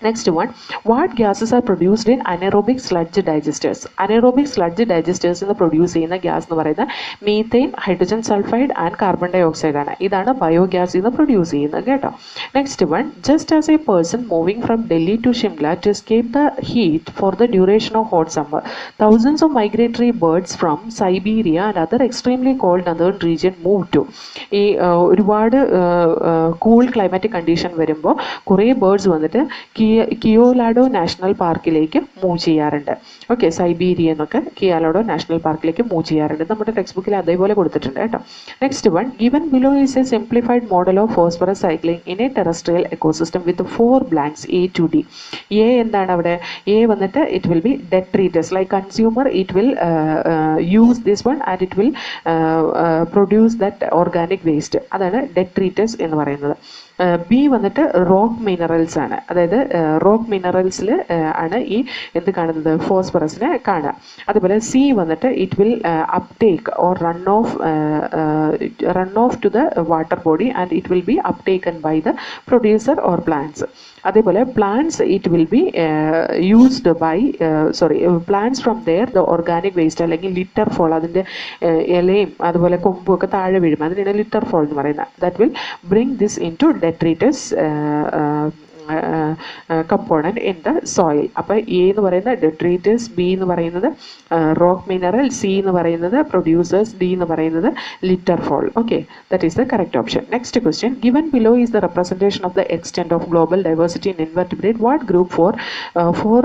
Next one, what gases are produced in anaerobic sludge digesters? Anaerobic sludge digesters എന്ന് പ്രൊഡ്യൂസ് ചെയ്യുന്ന ഗ്യാസ് എന്ന് പറയുന്നത് methane, hydrogen sulphide and carbon dioxide ആണ്. ഇതാണ് ബയോഗ്യാസ് എന്ന് പ്രൊഡ്യൂസ് ചെയ്യുന്നത് കേട്ടോ. Next one, just as a person moving from Delhi to Shimla to escape the heat for the duration of hot summer, thousands of migratory birds from Siberia and other extremely cold northern region move to. ഈ ഒരുപാട് കൂൾ ക്ലൈമാറ്റിക് കണ്ടീഷൻ വരുമ്പോൾ കുറേ ബേർഡ്സ് വന്നിട്ട് കിയോലാഡോ നാഷണൽ പാർക്കിലേക്ക് മൂവ് ചെയ്യാറുണ്ട്. ഓക്കെ, സൈബീരിയ എന്നൊക്കെ കിയോലാഡോ നാഷണൽ പാർക്കിലേക്ക് മൂവ് ചെയ്യാറുണ്ട്. നമ്മുടെ ടെക്സ്റ്റ് ബുക്കിൽ അതേപോലെ കൊടുത്തിട്ടുണ്ട് കേട്ടോ. Next one, given below is A simplified model of phosphorus cycling in A terrestrial ecosystem with 4 blanks A to D. A എന്താണ് അവിടെ? എ വന്നിട്ട് it will B detritus, like consumer it will use this one and it will produce that organic waste. അതാണ് detritus എന്ന് പറയുന്നത്. ബി വന്നിട്ട് റോക്ക് മിനറൽസ് ആണ്, അതായത് റോക്ക് മിനറൽസിൽ ആണ് ഈ എന്ത് കാണുന്നത്, ഫോസ്ഫറസിനെ കാണുക. അതുപോലെ സി വന്നിട്ട് it will uptake or run off to the water body and it will be uptaken by the producer or plants. അതേപോലെ plants it will be used by plants from there the organic waste അല്ലെങ്കിൽ ലിറ്റർ ഫോൾ, അതിൻ്റെ ഇലയും അതുപോലെ കൊമ്പും ഒക്കെ താഴെ വീഴും, അതിനാണ് ലിറ്റർ ഫോൾ എന്ന് പറയുന്നത്. That will bring this into detritus component in the soil. അപ്പോൾ A എന്ന് പറയുന്നത് detritus, B എന്ന് പറയുന്നത് rock mineral, C എന്ന് പറയുന്നത് producers, D എന്ന് പറയുന്നത് litter fall. Okay, that is the correct option. Next question. Given below is the representation of the extent of global diversity in invertebrate. What group for four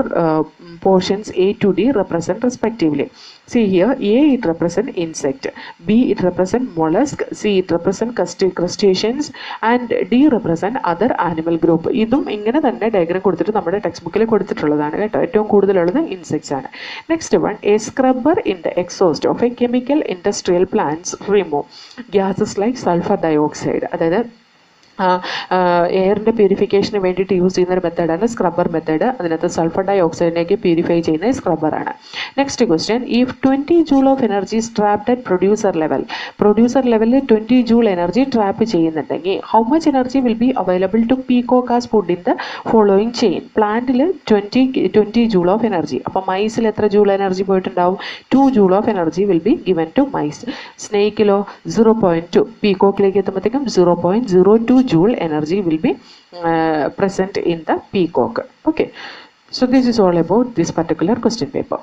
portions A to D represent respectively? See here, A it represent insect, B it represent mollusk, C it represent crustaceans, and D represent other animal group. ഇതും ഇങ്ങനെ തന്നെ ഡയഗ്രാം കൊടുത്തിട്ട് നമ്മുടെ ടെക്സ്റ്റ് ബുക്കിൽ കൊടുത്തിട്ടുള്ളതാണ് കേട്ടോ. ഏറ്റവും കൂടുതലുള്ളത് ഇൻസെക്ട്സ് ആണ്. Next one, a scrubber in the exhaust of a chemical industrial plants remove gases like sulphur dioxide. അതായത് എയറിൻ്റെ പ്യൂരിഫിക്കേഷന് വേണ്ടിയിട്ട് യൂസ് ചെയ്യുന്ന ഒരു മെത്തേഡാണ് സ്ക്രബ്ബർ മെത്തേഡ്. അതിനകത്ത് സൾഫർ ഡൈ ഓക്സൈഡിനേക്ക് പ്യൂരിഫൈ ചെയ്യുന്ന സ്ക്രബ്ബറാണ്. Next question, if 20 joule of energy trapped at producer ലെവലിൽ 20 ജൂൾ എനർജി ട്രാപ്പ് ചെയ്യുന്നുണ്ടെങ്കിൽ how much energy will be available to peacock as food in the following chain? പ്ലാന്റിൽ 20 ജൂൾ ഓഫ് എനർജി. അപ്പോൾ മൈസിൽ എത്ര ജൂൾ എനർജി പോയിട്ടുണ്ടാവും? 2 joule of energy will be given to mice. സ്നേക്കിലോ 0.2, പീകോക്കിലേക്ക് എത്തുമ്പോഴത്തേക്കും 0.02 joule energy will be present in the peacock. Okay, so this is all about this particular question paper.